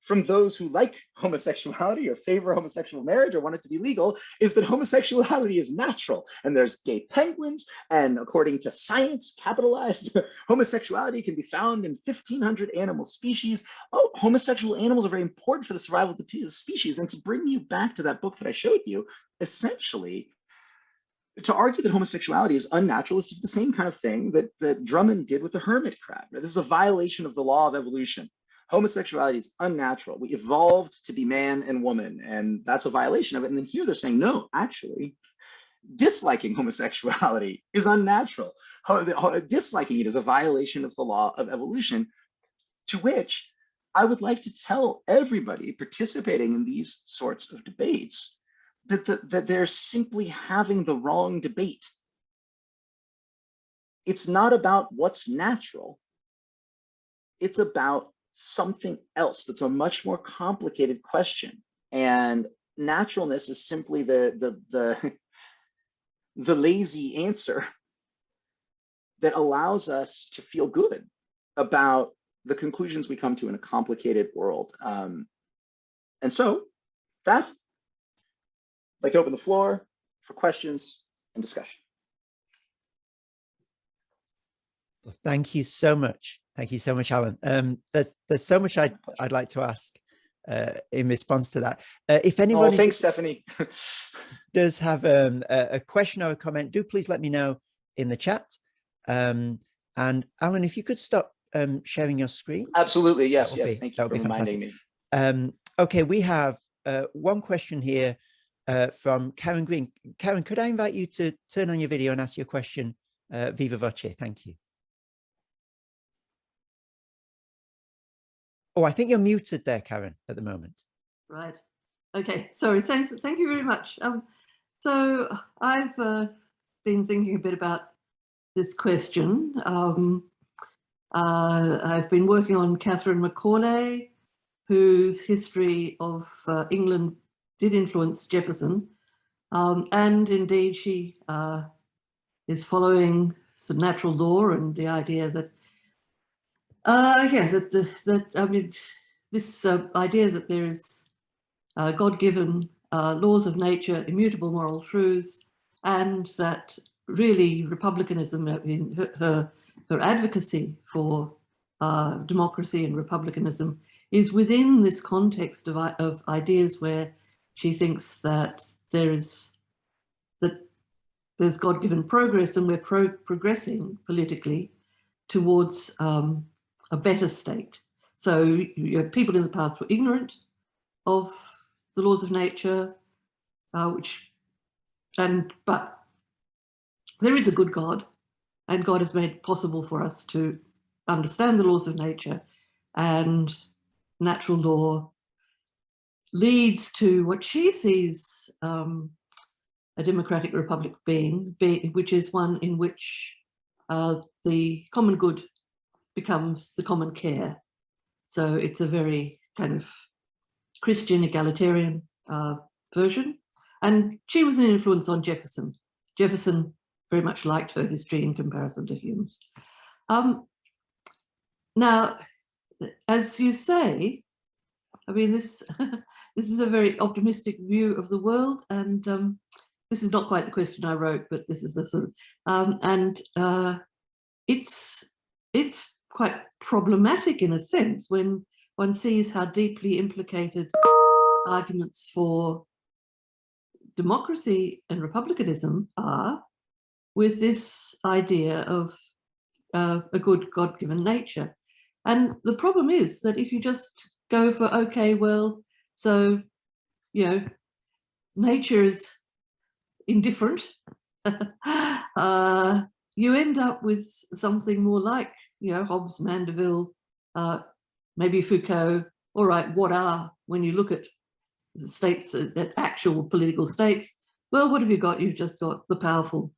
from those who like homosexuality or favor homosexual marriage or want it to be legal is that homosexuality is natural, and there's gay penguins, and according to science, capitalized, homosexuality can be found in 1,500 animal species. Oh, homosexual animals are very important for the survival of the species. And to bring you back to that book that I showed you, essentially, to argue that homosexuality is unnatural is the same kind of thing that Drummond did with the hermit crab. This is a violation of the law of evolution. Homosexuality is unnatural. We evolved to be man and woman, and that's a violation of it. And then here they're saying, no, actually, disliking homosexuality is unnatural. Disliking it is a violation of the law of evolution, to which I would like to tell everybody participating in these sorts of debates that they're simply having the wrong debate. It's not about what's natural. It's about something else that's a much more complicated question. And naturalness is simply the lazy answer that allows us to feel good about the conclusions we come to in a complicated world. And so that, I'd like to open the floor for questions and discussion. Well, thank you so much. Thank you so much, Alan. There's so much I'd like to ask in response to that. If anybody thanks, Stephanie. does have a question or a comment, do please let me know in the chat. And Alan, if you could stop sharing your screen. Absolutely, yes. Thank you for reminding me. Okay, we have one question here from Karen Green. Karen, could I invite you to turn on your video and ask your question viva voce? Thank you. Oh, I think you're muted there, Karen, at the moment. Right. Okay. Sorry. Thanks. Thank you very much. So I've been thinking a bit about this question. I've been working on Catherine Macaulay, whose history of England did influence Jefferson. And indeed, she is following some natural law and the idea that this idea that there is God-given laws of nature, immutable moral truths, and that really republicanism, I mean, her advocacy for democracy and republicanism is within this context of ideas where she thinks that there's God-given progress, and we're progressing politically towards a better state. So people in the past were ignorant of the laws of nature, but there is a good God, and God has made it possible for us to understand the laws of nature, and natural law leads to what she sees a democratic republic being, which is one in which the common good becomes the common care. So it's a very kind of Christian egalitarian version. And she was an influence on Jefferson. Jefferson very much liked her history in comparison to Hume's. Now, as you say, I mean, this is a very optimistic view of the world, and this is not quite the question I wrote, but this is the sort of, it's quite problematic in a sense when one sees how deeply implicated arguments for democracy and republicanism are with this idea of a good God-given nature. And the problem is that if you just go for, okay, well, so, you know, nature is indifferent, you end up with something more like, you know, Hobbes, Mandeville, maybe Foucault. All right, what are, when you look at states, actual political states, well, what have you got? You've just got the powerful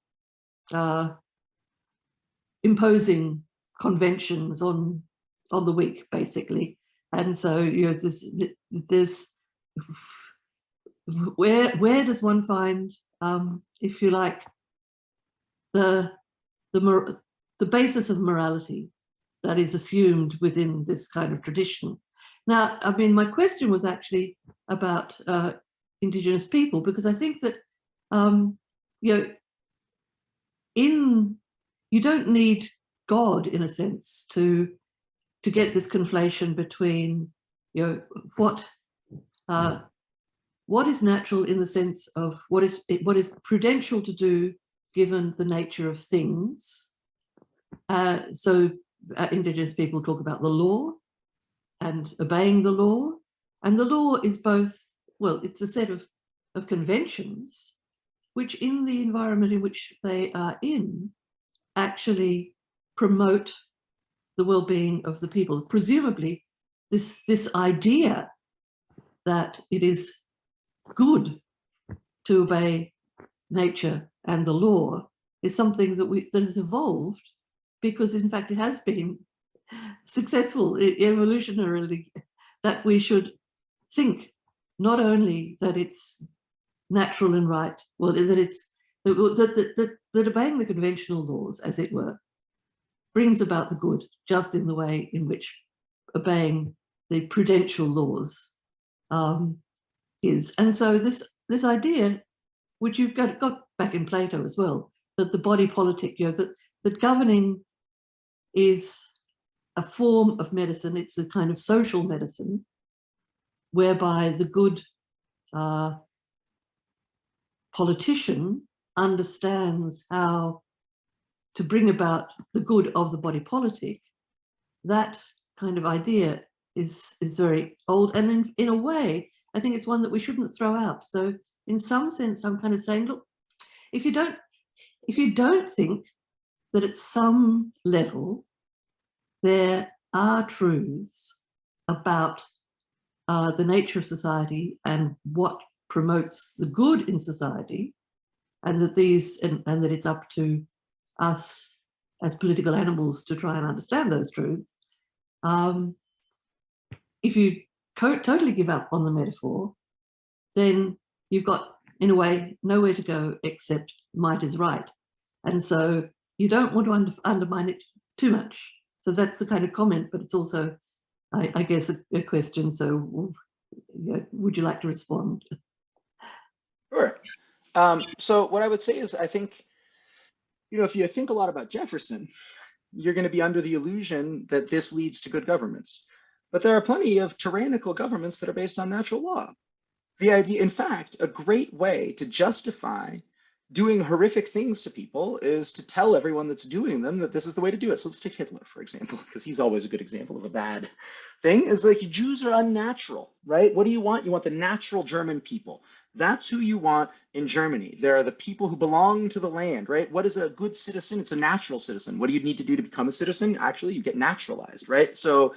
imposing conventions on the weak, basically. And so, you know, this where does one find, if you like, the basis of morality that is assumed within this kind of tradition? Now, I mean, my question was actually about Indigenous people, because I think that you know, you don't need God, in a sense, to get this conflation between, you know, what is natural in the sense of what is prudential to do given the nature of things. So Indigenous people talk about the law and obeying the law, and the law is both, well, it's a set of conventions which, in the environment in which they are in, actually promote the well-being of the people. Presumably, this idea that it is good to obey nature and the law is something that has evolved, because in fact it has been successful evolutionarily, that we should think not only that it's natural and right, well, that obeying the conventional laws, as it were, brings about the good, just in the way in which obeying the prudential laws is. And so this idea, which you've got back in Plato as well, that the body politic, you know, that governing is a form of medicine. It's a kind of social medicine whereby the good politician understands how to bring about the good of the body politic. That kind of idea is very old, and in a way, I think it's one that we shouldn't throw out. So in some sense, I'm kind of saying, look, if you don't think that at some level there are truths about the nature of society and what promotes the good in society, and that and that it's up to us as political animals to try and understand those truths, if you totally give up on the metaphor, then you've got, in a way, nowhere to go except might is right. And so you don't want to undermine it too much. So that's the kind of comment, but it's also, I guess, a question. So would you like to respond? Sure. So what I would say is, I think, you know, if you think a lot about Jefferson, you're going to be under the illusion that this leads to good governments. But there are plenty of tyrannical governments that are based on natural law. The idea, in fact, a great way to justify doing horrific things to people is to tell everyone that's doing them that this is the way to do it. So let's take Hitler, for example, because he's always a good example of a bad thing. Is like, Jews are unnatural, right? What do you want? You want the natural German people. That's who you want in Germany. They're the people who belong to the land, right? What is a good citizen? It's a natural citizen. What do you need to do to become a citizen? Actually, you get naturalized, right? So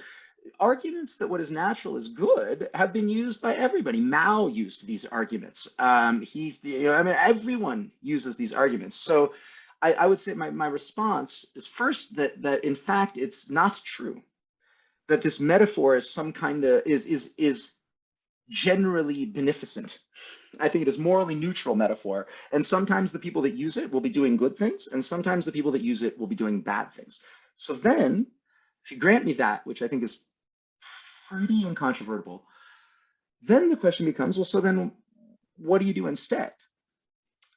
arguments that what is natural is good have been used by everybody. Mao used these arguments. Everyone uses these arguments. So I would say my response is first that in fact it's not true that this metaphor is some kind of is generally beneficent. I think it is morally neutral metaphor, and sometimes the people that use it will be doing good things, and sometimes the people that use it will be doing bad things. So then, if you grant me that, which I think is pretty incontrovertible, then the question becomes, well, so then what do you do instead?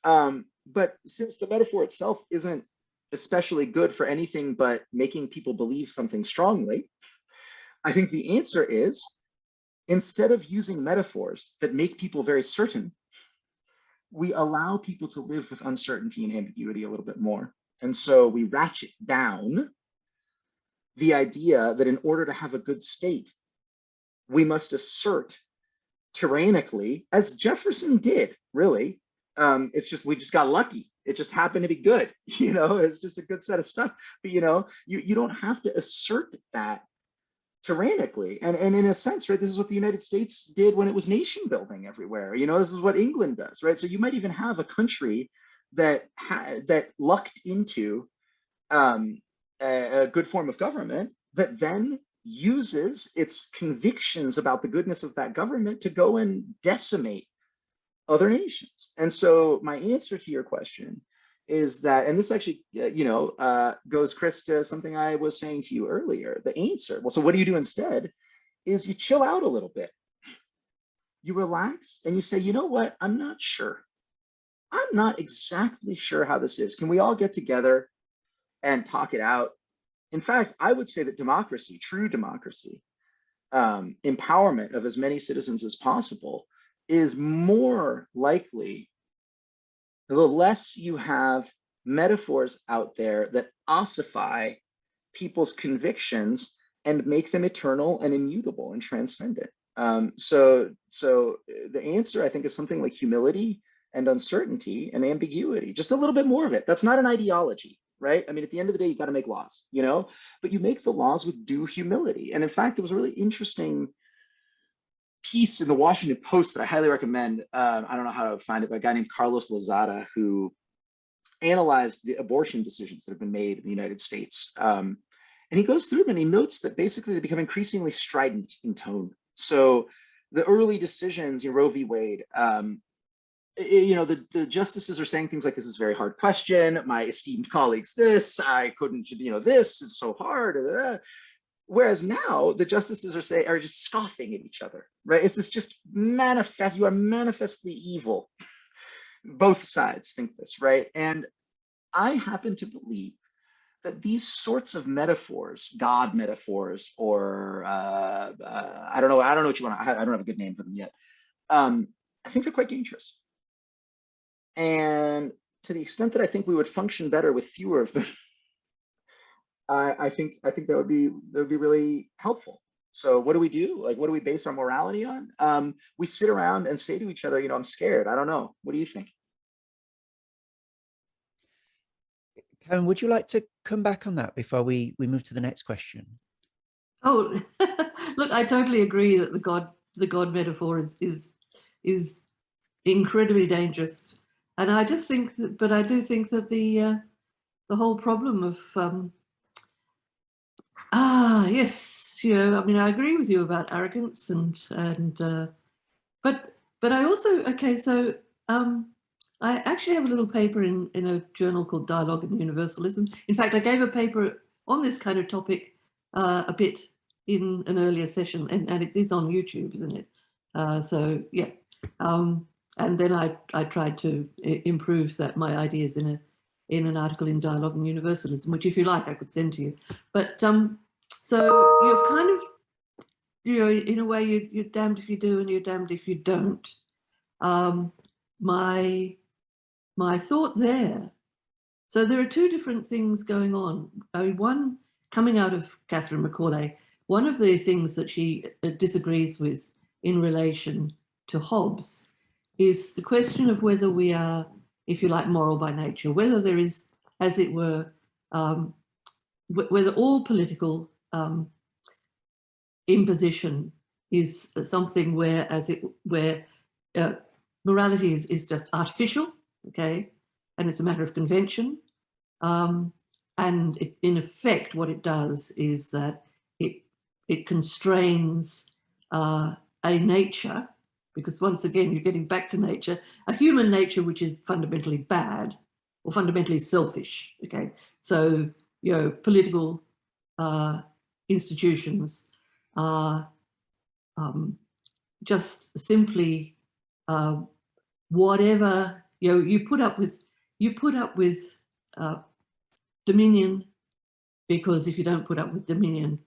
But since the metaphor itself isn't especially good for anything but making people believe something strongly, I think the answer is, instead of using metaphors that make people very certain, we allow people to live with uncertainty and ambiguity a little bit more. And so we ratchet down the idea that in order to have a good state, we must assert tyrannically, as Jefferson did, really. It's just, we just got lucky. It just happened to be good. You know, it's just a good set of stuff. But, you know, you don't have to assert that tyrannically. And in a sense, right, this is what the United States did when it was nation building everywhere. You know, this is what England does, right? So you might even have a country that lucked into a good form of government that then uses its convictions about the goodness of that government to go and decimate other nations. And so my answer to your question is that, and this actually, goes, Chris, to something I was saying to you earlier. The answer, well, so what do you do instead? Is you chill out a little bit. You relax and you say, you know what? I'm not sure. I'm not exactly sure how this is. Can we all get together and talk it out? In fact, I would say that democracy, true democracy, empowerment of as many citizens as possible, is more likely the less you have metaphors out there that ossify people's convictions and make them eternal and immutable and transcendent. So the answer, I think, is something like humility and uncertainty and ambiguity, just a little bit more of it. That's not an ideology, right? I mean, at the end of the day, you've got to make laws, but you make the laws with due humility. And in fact, there was a really interesting piece in the Washington Post that I highly recommend. I don't know how to find it, but a guy named Carlos Lozada, who analyzed the abortion decisions that have been made in the United States. And he goes through them and he notes that basically they become increasingly strident in tone. So the early decisions, Roe v. Wade, the justices are saying things like, this is a very hard question. My esteemed colleagues, this, I couldn't, this is so hard. Whereas now the justices are just scoffing at each other, right? It's just manifest, you are manifestly evil. Both sides think this, right? And I happen to believe that these sorts of metaphors, God metaphors, or I don't know what you want. I don't have a good name for them yet. I think they're quite dangerous. And to the extent that I think we would function better with fewer of them, I think that would be really helpful. So what do we do? Like, what do we base our morality on? We sit around and say to each other, I'm scared. I don't know. What do you think? Karen, would you like to come back on that before we move to the next question? Oh, look, I totally agree that the God metaphor is incredibly dangerous, and I just think that, but I do think that the whole problem of yes, I mean, I agree with you about arrogance but I also, okay, so I actually have a little paper in a journal called Dialogue and Universalism. In fact, I gave a paper on this kind of topic a bit in an earlier session, and it is on YouTube, isn't it? So yeah, and then I tried to improve my ideas in an article in Dialogue and Universalism, which, if you like, I could send to you. But so you're kind of, in a way, you're damned if you do and you're damned if you don't. My thought there. So there are two different things going on. I mean, one, coming out of Catherine McCauley, one of the things that she disagrees with in relation to Hobbes is the question of whether we are, if you like, moral by nature, whether there is, as it were, whether all political imposition is something where morality is just artificial, okay, and it's a matter of convention, and in effect what it does is that it constrains a nature, because once again you're getting back to nature, a human nature which is fundamentally bad or fundamentally selfish, okay. So political institutions are just simply whatever you put up with dominion, because if you don't put up with dominion,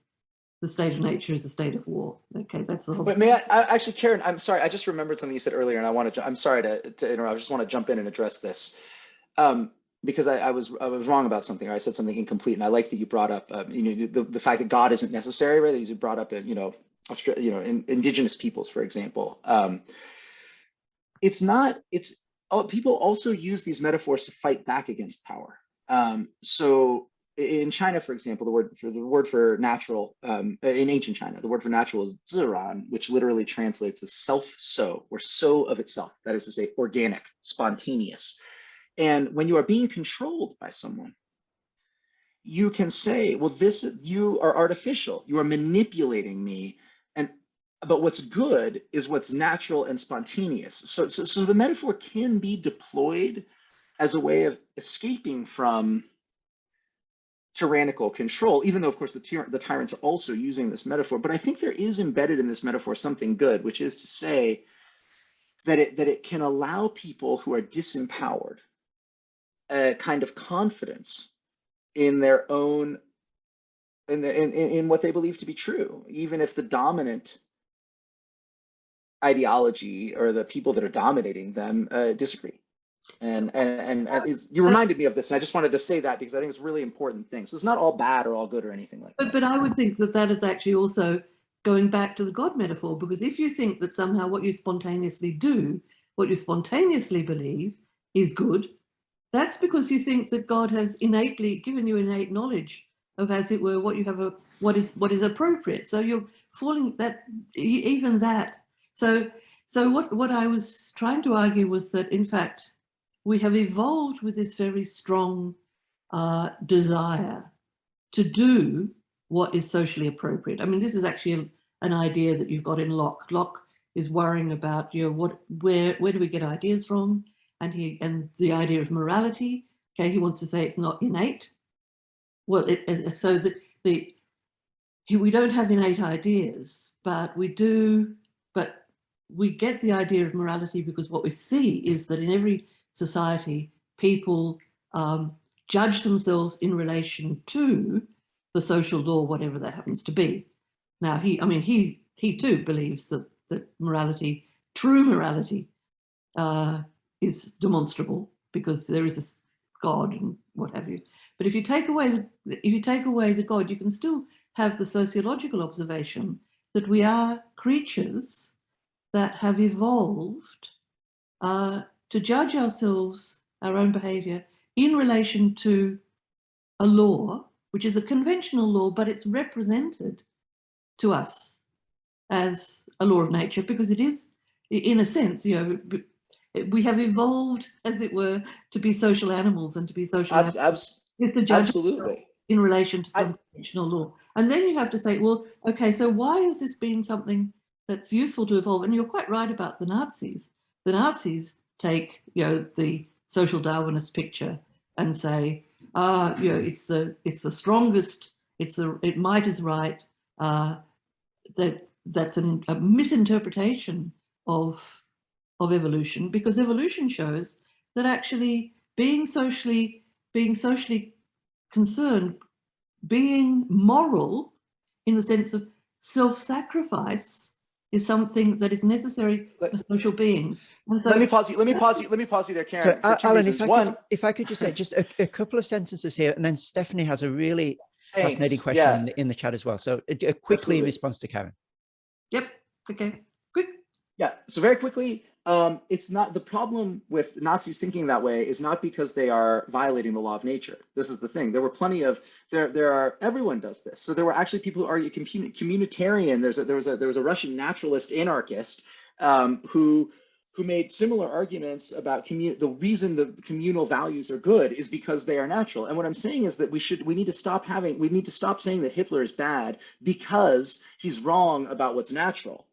the state of nature is a state of war. Okay, that's the whole. But may I actually, Karen? I'm sorry. I just remembered something you said earlier, and I'm sorry to interrupt. I just want to jump in and address this. Because I was wrong about something, or I said something incomplete, and I like that you brought up the fact that God isn't necessary, right? That you brought up indigenous peoples, for example. It's not. People also use these metaphors to fight back against power. So in China, for example, the word for natural, in ancient China, the word for natural is ziran, which literally translates as self-so, or so of itself. That is to say, organic, spontaneous. And when you are being controlled by someone, you can say, well, you are artificial, you are manipulating me, but what's good is what's natural and spontaneous. So the metaphor can be deployed as a way of escaping from tyrannical control, even though, of course, the tyrants are also using this metaphor. But I think there is embedded in this metaphor something good, which is to say that it can allow people who are disempowered a kind of confidence in their own, in what they believe to be true, even if the dominant ideology or the people that are dominating them disagree. And you reminded me of this, and I just wanted to say that because I think it's a really important thing. So it's not all bad or all good or anything like that. But I would think that is actually also going back to the God metaphor, because if you think that somehow what you spontaneously do, what you spontaneously believe is good, that's because you think that God has innately given you innate knowledge of, as it were, what you have, what is appropriate. So you're falling that, even that. So what I was trying to argue was that, in fact, we have evolved with this very strong desire to do what is socially appropriate. I mean, this is actually an idea that you've got in Locke. Locke is worrying about, where do we get ideas from? And the idea of morality. Okay, he wants to say it's not innate. Well, so that we don't have innate ideas, but we do. But we get the idea of morality because what we see is that in every society, people judge themselves in relation to the social law, whatever that happens to be. Now, he too believes that morality, true morality, is demonstrable because there is a God and what have you. But if you take away the God, you can still have the sociological observation that we are creatures that have evolved to judge ourselves, our own behavior, in relation to a law, which is a conventional law, but it's represented to us as a law of nature because it is, in a sense, we have evolved, as it were, to be social animals, and to be social animals is to judge in relation to some conventional law. And then you have to say, well, okay, so why has this been something that's useful to evolve? And you're quite right about the Nazis. The Nazis take, the social Darwinist picture and say, it's the strongest, it might is right. That's a misinterpretation of evolution, because evolution shows that actually being socially concerned, being moral in the sense of self-sacrifice, is something that is necessary for social beings. And so, let me pause you there, Karen. So, Alan, if I could just say just a couple of sentences here, and then Stephanie has a really fascinating question in the chat as well. So quickly in response to Karen. Yep. Okay. Quick. Yeah. So very quickly, it's not the problem with Nazis thinking that way is not because they are violating the law of nature. This is the thing. There were plenty of everyone does this. So there were actually people who argue communitarian. There was a Russian naturalist anarchist who made similar arguments about the reason the communal values are good is because they are natural. And what I'm saying is that we need to stop saying that Hitler is bad because he's wrong about what's natural.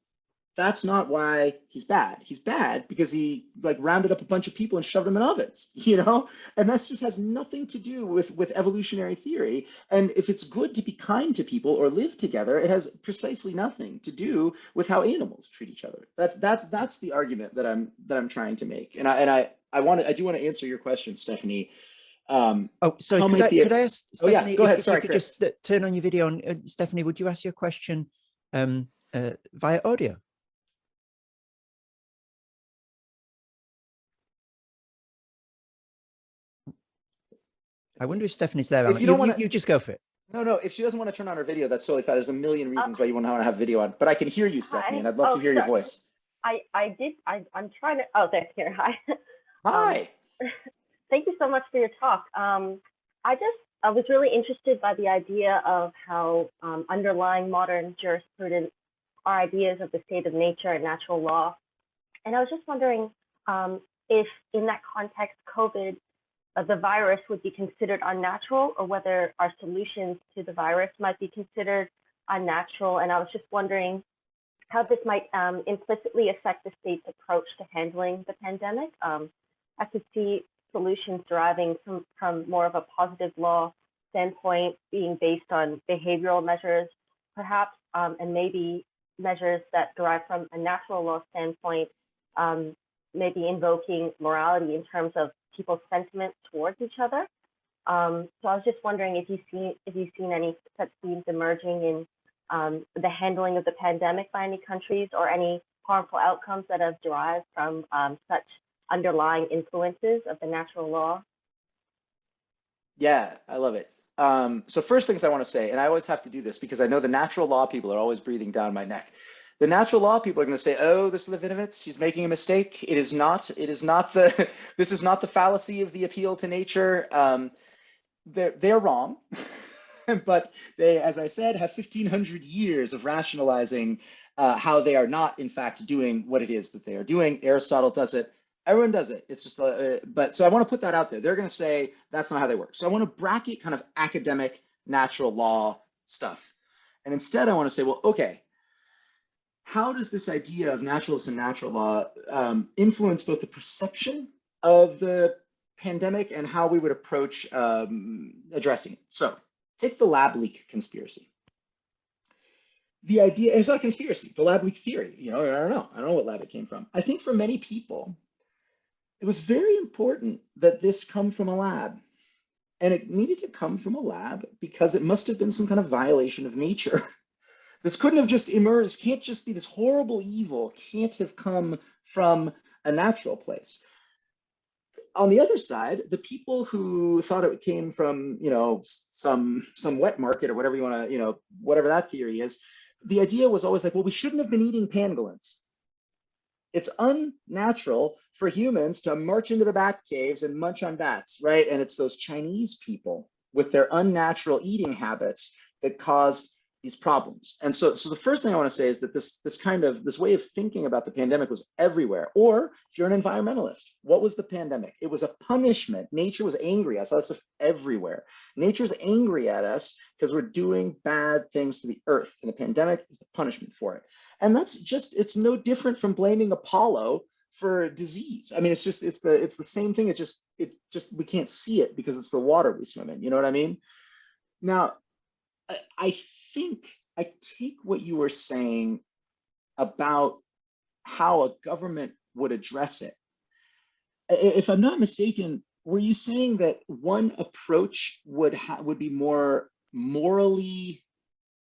That's not why he's bad. He's bad because he rounded up a bunch of people and shoved them in ovens, and that just has nothing to do with evolutionary theory. And if it's good to be kind to people or live together, it has precisely nothing to do with how animals treat each other. That's the argument that I'm trying to make. And I do want to answer your question, Stephanie. Sorry, could I ask Stephanie? Oh yeah, go ahead. Sorry, you could just turn on your video. And Stephanie, would you ask your question via audio? I wonder if Stephanie's there. If you just go for it. No. If she doesn't want to turn on her video, that's totally fine. There's a million reasons why you want to have video on, but I can hear you, Stephanie, and I'd love to hear your voice. I'm trying to. Oh, thanks, here. Hi. Hi. Thank you so much for your talk. I just I was really interested by the idea of how underlying modern jurisprudence are ideas of the state of nature and natural law. And I was just wondering if in that context, COVID, the virus would be considered unnatural, or whether our solutions to the virus might be considered unnatural. And I was just wondering how this might implicitly affect the state's approach to handling the pandemic. I could see solutions deriving from more of a positive law standpoint, being based on behavioral measures, perhaps, and maybe measures that derive from a natural law standpoint, maybe invoking morality in terms of people's sentiments towards each other. So I was just wondering if you've seen any such themes emerging in the handling of the pandemic by any countries, or any harmful outcomes that have derived from such underlying influences of the natural law. Yeah, I love it. So first things I want to say, and I always have to do this because I know the natural law people are always breathing down my neck. The natural law people are going to say, "Oh, this Levinovitz, she's making a mistake. It is not the this is not the fallacy of the appeal to nature." They're wrong, but they, as I said, have 1,500 years of rationalizing how they are not, in fact, doing what it is that they are doing. Aristotle does it. Everyone does it. It's just, but so I want to put that out there. They're going to say that's not how they work. So I want to bracket kind of academic natural law stuff. And instead, I want to say, well, okay, how does this idea of naturalist and natural law influence both the perception of the pandemic and how we would approach addressing it? So take the lab leak conspiracy. The idea, and it's not a conspiracy, the lab leak theory, I don't know what lab it came from. I think for many people, it was very important that this come from a lab. And it needed to come from a lab because it must have been some kind of violation of nature. This couldn't have just emerged, can't just be this horrible evil, can't have come from a natural place. On the other side, the people who thought it came from, some wet market or whatever you want to, whatever that theory is, the idea was always like, well, we shouldn't have been eating pangolins. It's unnatural for humans to march into the bat caves and munch on bats, right? And it's those Chinese people with their unnatural eating habits that caused these problems. And so the first thing I want to say is that this way of thinking about the pandemic was everywhere. Or if you're an environmentalist, what was the pandemic? It was a punishment. Nature was angry. I saw this stuff everywhere. Nature's angry at us because we're doing bad things to the earth, and the pandemic is the punishment for it. And that's just, it's no different from blaming Apollo for disease. I mean, it's the same thing. It just we can't see it because it's the water we swim in. You know what I mean? Now, I think I take what you were saying about how a government would address it. If I'm not mistaken, were you saying that one approach would be more morally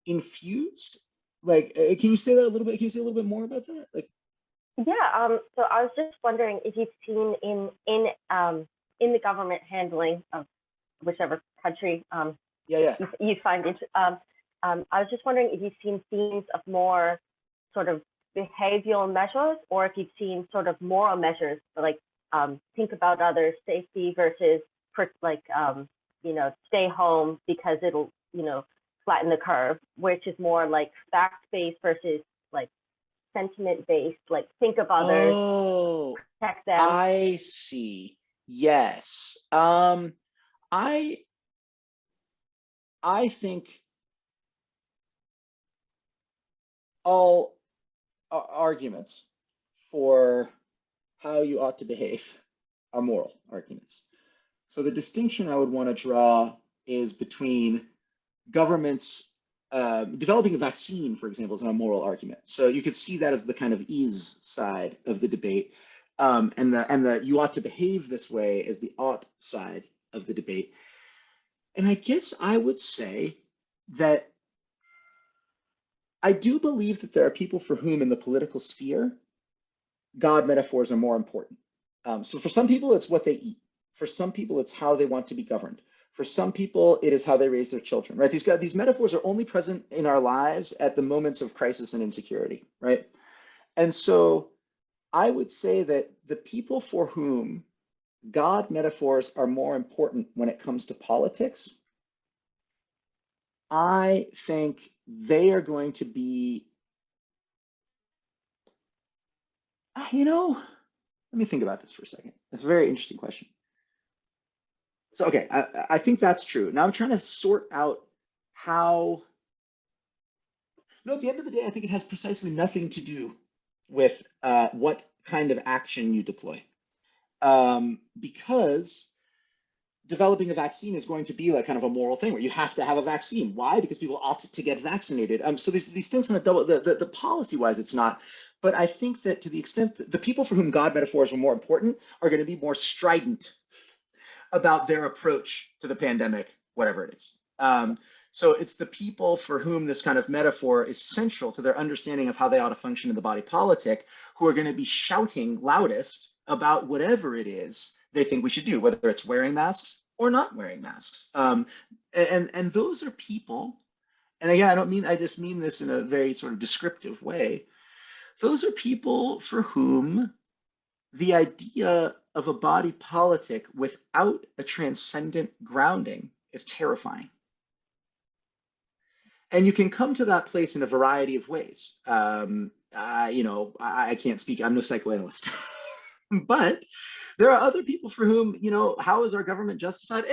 infused? Like, can you say that a little bit? Can you say a little bit more about that? Like, yeah. So I was just wondering if you've seen in the government handling of whichever country you find it. I was just wondering if you've seen themes of more sort of behavioral measures, or if you've seen sort of moral measures, like think about others, safety versus stay home because it'll flatten the curve, which is more like fact-based versus like sentiment-based, like think of others, protect them. I see. Yes. I think all arguments for how you ought to behave are moral arguments. So the distinction I would want to draw is between governments developing a vaccine, for example, is an immoral argument. So you could see that as the kind of is side of the debate, and the you ought to behave this way as the ought side of the debate. And I guess I would say that I do believe that there are people for whom in the political sphere, God metaphors are more important. So for some people, it's what they eat. For some people, it's how they want to be governed. For some people, it is how they raise their children, right? These metaphors are only present in our lives at the moments of crisis and insecurity, right? And so I would say that the people for whom God metaphors are more important when it comes to politics I think they are going to be, let me think about this for a second. It's a very interesting question. So, okay, I think that's true. Now I'm trying to sort out how, no, at the end of the day, I think it has precisely nothing to do with what kind of action you deploy. Because developing a vaccine is going to be like kind of a moral thing where you have to have a vaccine. Why? Because people opt to get vaccinated. So these things on a double, the policy-wise, it's not. But I think that to the extent that the people for whom God metaphors were more important are going to be more strident about their approach to the pandemic, whatever it is. So it's the people for whom this kind of metaphor is central to their understanding of how they ought to function in the body politic, who are going to be shouting loudest about whatever it is they think we should do, whether it's wearing masks or not wearing masks. And those are people, and again, I just mean this in a very sort of descriptive way. Those are people for whom the idea of a body politic without a transcendent grounding is terrifying. And you can come to that place in a variety of ways. I can't speak, I'm no psychoanalyst, but there are other people for whom, how is our government justified?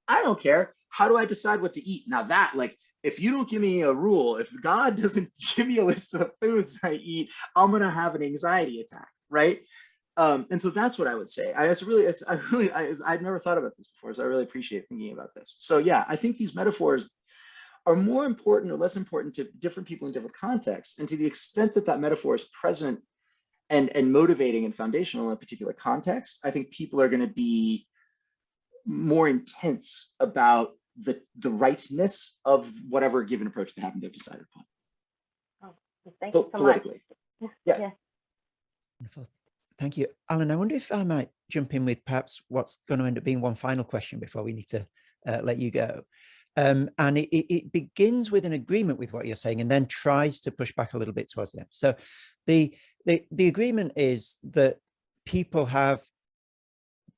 I don't care. How do I decide what to eat? Now that, like, if you don't give me a rule, if God doesn't give me a list of foods I eat, I'm gonna have an anxiety attack, right? And so that's what I would say. I'd never thought about this before, so I really appreciate thinking about this. So yeah, I think these metaphors are more important or less important to different people in different contexts. And to the extent that that metaphor is present and motivating and foundational in a particular context, I think people are going to be more intense about the rightness of whatever given approach they happen to have decided upon. Oh, thank you so politically. much. Yeah. Wonderful. Thank you. Alan, I wonder if I might jump in with perhaps what's going to end up being one final question before we need to let you go. And it begins with an agreement with what you're saying and then tries to push back a little bit towards the end. So the agreement is that people have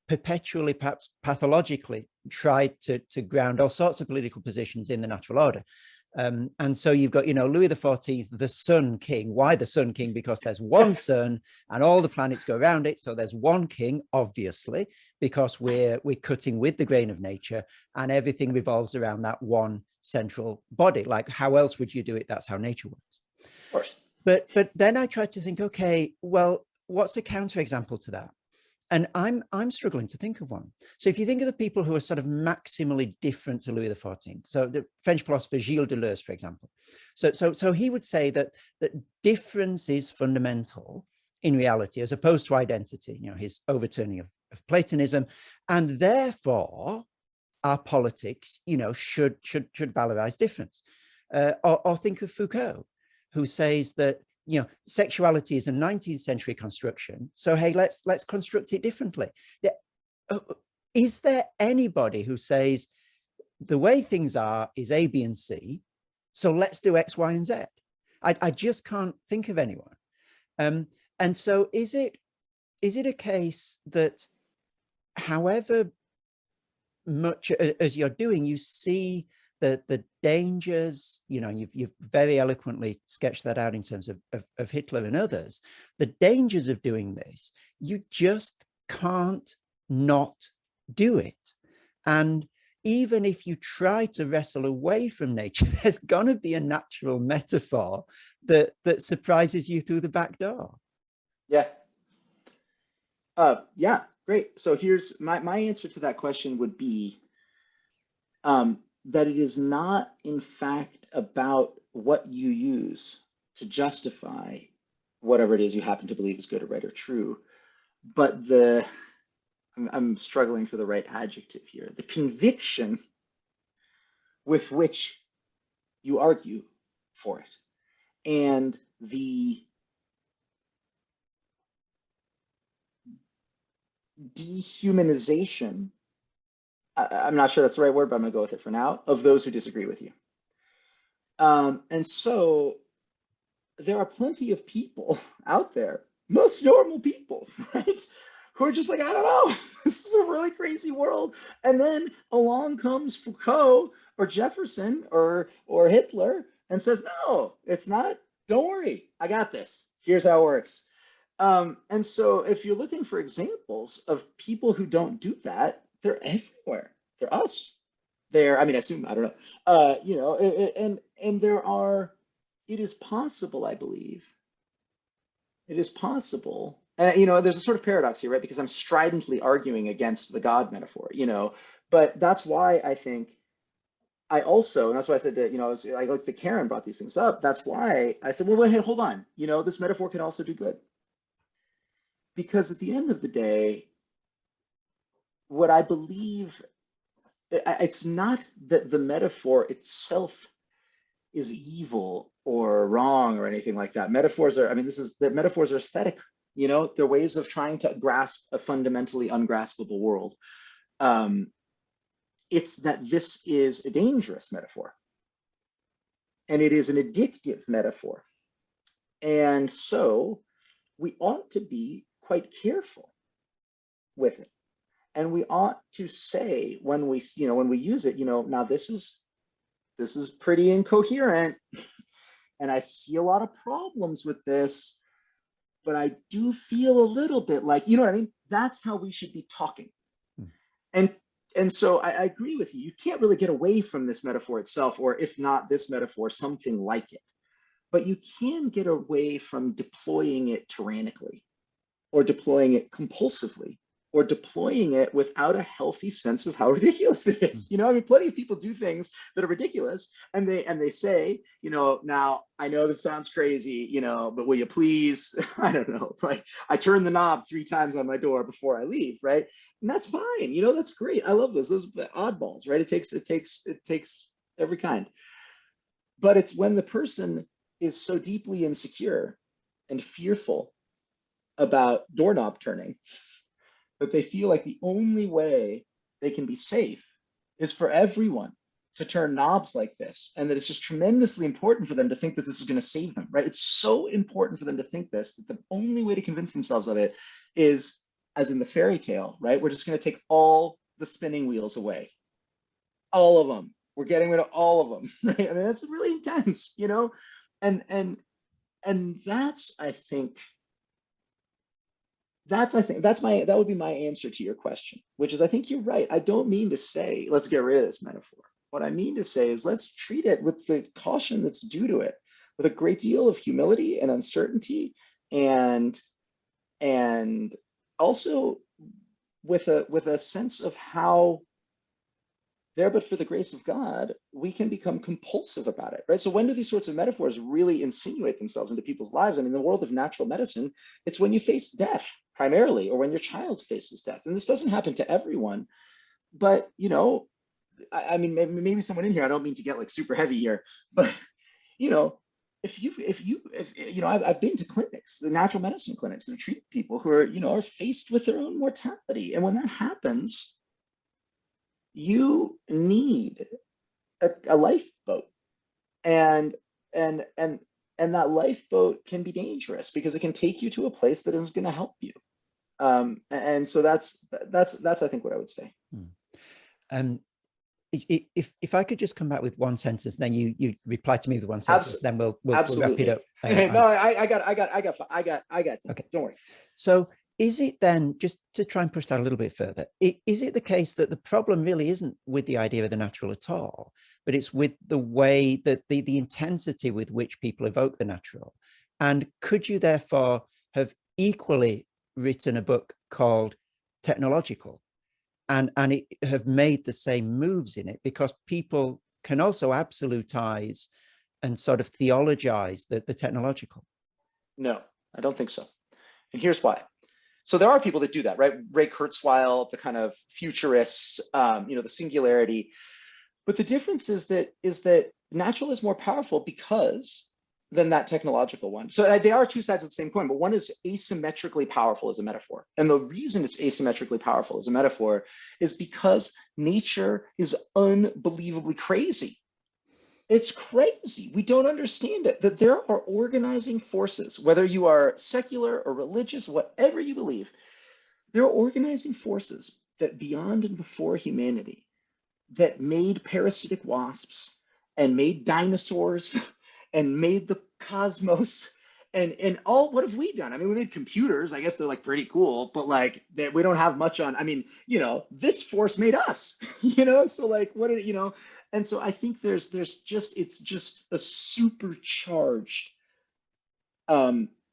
perpetually, perhaps pathologically, tried to ground all sorts of political positions in the natural order. And so you've got, Louis XIV, the Sun King. Why the Sun King? Because there's one sun and all the planets go around it. So there's one king, obviously, because we're cutting with the grain of nature and everything revolves around that one central body. Like, how else would you do it? That's how nature works. Of course. But then I tried to think, okay, well, what's a counterexample to that? And I'm struggling to think of one. So if you think of the people who are sort of maximally different to Louis XIV, so the French philosopher Gilles Deleuze, for example. So he would say that difference is fundamental in reality, as opposed to identity, his overturning of Platonism, and therefore our politics, should valorize difference. Or think of Foucault, who says that sexuality is a 19th century construction. So, hey, let's construct it differently. Is there anybody who says the way things are is A, B, and C, so let's do X, Y, and Z? I just can't think of anyone. And so is it a case that however much as you're doing, you see the dangers, you've very eloquently sketched that out in terms of Hitler and others, the dangers of doing this, you just can't not do it. And even if you try to wrestle away from nature, there's going to be a natural metaphor that surprises you through the back door. Yeah. Yeah, great. So here's my answer to that question would be, that it is not, in fact, about what you use to justify whatever it is you happen to believe is good or right or true, but I'm struggling for the right adjective here, the conviction with which you argue for it, and the dehumanization, I'm not sure that's the right word, but I'm going to go with it for now, of those who disagree with you. And so there are plenty of people out there, most normal people, right, who are just like, I don't know, this is a really crazy world. And then along comes Foucault or Jefferson or Hitler and says, no, it's not. Don't worry, I got this. Here's how it works. And so if you're looking for examples of people who don't do that, they're everywhere. They're us. I assume, I don't know, and there are, it is possible, I believe. It is possible. And, there's a sort of paradox here, right? Because I'm stridently arguing against the God metaphor, but that's why I think I also, and that's why I said that, I like that Karen brought these things up. That's why I said, well, wait, hold on. This metaphor can also do good. Because at the end of the day, what I believe, it's not that the metaphor itself is evil or wrong or anything like that. Metaphors are, metaphors are aesthetic, they're ways of trying to grasp a fundamentally ungraspable world. It's that this is a dangerous metaphor. And it is an addictive metaphor. And so we ought to be quite careful with it. And we ought to say when we use it, now this is pretty incoherent, and I see a lot of problems with this, but I do feel a little bit like, you know what I mean? That's how we should be talking. And so I agree with you. You can't really get away from this metaphor itself, or if not this metaphor, something like it. But you can get away from deploying it tyrannically, or deploying it compulsively, or deploying it without a healthy sense of how ridiculous it is. Plenty of people do things that are ridiculous, and they say, now I know this sounds crazy, but will you please, I don't know, like I turn the knob 3 times on my door before I leave, right? And that's fine, that's great. I love those oddballs, right? It takes every kind. But it's when the person is so deeply insecure and fearful about doorknob turning that they feel like the only way they can be safe is for everyone to turn knobs like this, and that it's just tremendously important for them to think that this is going to save them, right? It's so important for them to think this, that the only way to convince themselves of it is, as in the fairy tale, right? We're just going to take all the spinning wheels away. All of them. We're getting rid of all of them, right? That's really intense, and that's, I think, that would be my answer to your question, which is, I think you're right. I don't mean to say, let's get rid of this metaphor. What I mean to say is, let's treat it with the caution that's due to it, with a great deal of humility and uncertainty, and also with a sense of how, there but for the grace of God, we can become compulsive about it, right? So when do these sorts of metaphors really insinuate themselves into people's lives? In the world of natural medicine, it's when you face death primarily, or when your child faces death. And this doesn't happen to everyone, but maybe someone in here, I don't mean to get like super heavy here, but I've been to clinics, the natural medicine clinics, that treat people who are faced with their own mortality. And when that happens, you need a lifeboat, and that lifeboat can be dangerous because it can take you to a place that isn't going to help you. And so that's I think what I would say. If I could just come back with one sentence, then you reply to me with one sentence, then we'll wrap it up. No, I got okay. Don't worry. So is it then, just to try and push that a little bit further, is it the case that the problem really isn't with the idea of the natural at all, but it's with the way that the intensity with which people evoke the natural? And could you therefore have equally written a book called Technological and it have made the same moves in it, because people can also absolutize and sort of theologize the technological? No, I don't think so. And here's why. So there are people that do that, right? Ray Kurzweil, the kind of futurists, the singularity. But the difference is that natural is more powerful than that technological one. So they are two sides of the same coin, but one is asymmetrically powerful as a metaphor. And the reason it's asymmetrically powerful as a metaphor is because nature is unbelievably crazy. It's crazy. We don't understand it, that there are organizing forces, whether you are secular or religious, whatever you believe, There are organizing forces that beyond and before humanity that made parasitic wasps and made dinosaurs and made the cosmos and all. What have we done? I mean, we made computers. I guess they're like pretty cool, but like that we don't have much on. I mean, you know, this force made us, you know, so like what did, you know, and so I think there's just, it's just a supercharged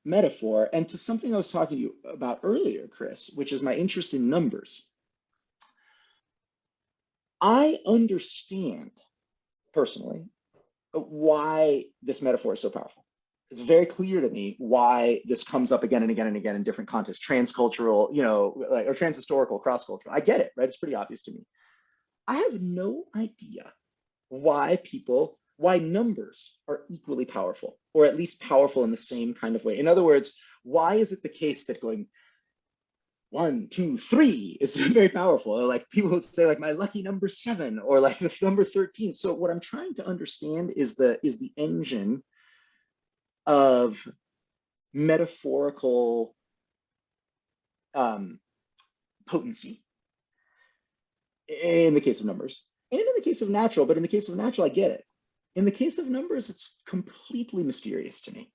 metaphor. And to something I was talking to you about earlier, Chris, which is my interest in numbers. I understand personally why this metaphor is so powerful. It's very clear to me why this comes up again and again and again in different contexts, transcultural, you know, like, or transhistorical, cross-cultural. I get it, right? It's pretty obvious to me. I have no idea why numbers are equally powerful, or at least powerful in the same kind of way. In other words, why is it the case that going 1, 2, 3 is very powerful? Or like people would say like my lucky number 7 or like the number 13. So what I'm trying to understand is the engine of metaphorical potency in the case of numbers and in the case of natural. But in the case of natural, I get it. In the case of numbers, it's completely mysterious to me.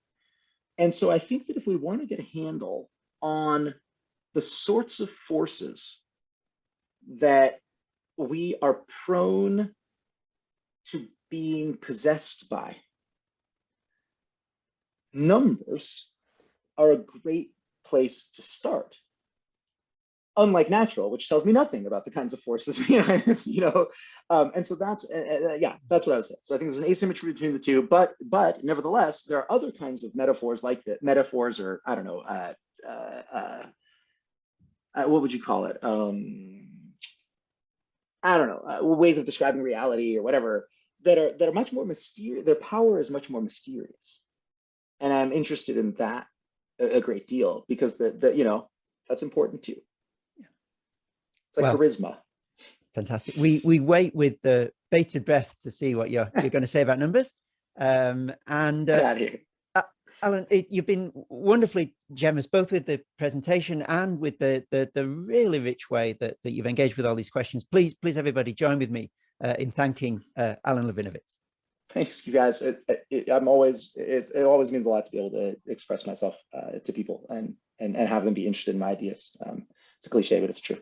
And so I think that if we want to get a handle on the sorts of forces that we are prone to being possessed by, numbers are a great place to start. Unlike natural, which tells me nothing about the kinds of forces, you know, and so that's yeah, that's what I was saying. So I think there's an asymmetry between the two, but nevertheless, there are other kinds of metaphors like that. Metaphors, or I don't know, what would you call it? I don't know, ways of describing reality or whatever that are much more mysterious. Their power is much more mysterious, and I'm interested in that a great deal because the you know, that's important too. It's like charisma. Fantastic. We wait with the bated breath to see what you're going to say about numbers. And Alan, you've been wonderfully generous, both with the presentation and with the really rich way that you've engaged with all these questions. Please, everybody, join with me in thanking Alan Levinovitz. Thanks, you guys. It always means a lot to be able to express myself to people and have them be interested in my ideas. It's a cliche, but it's true.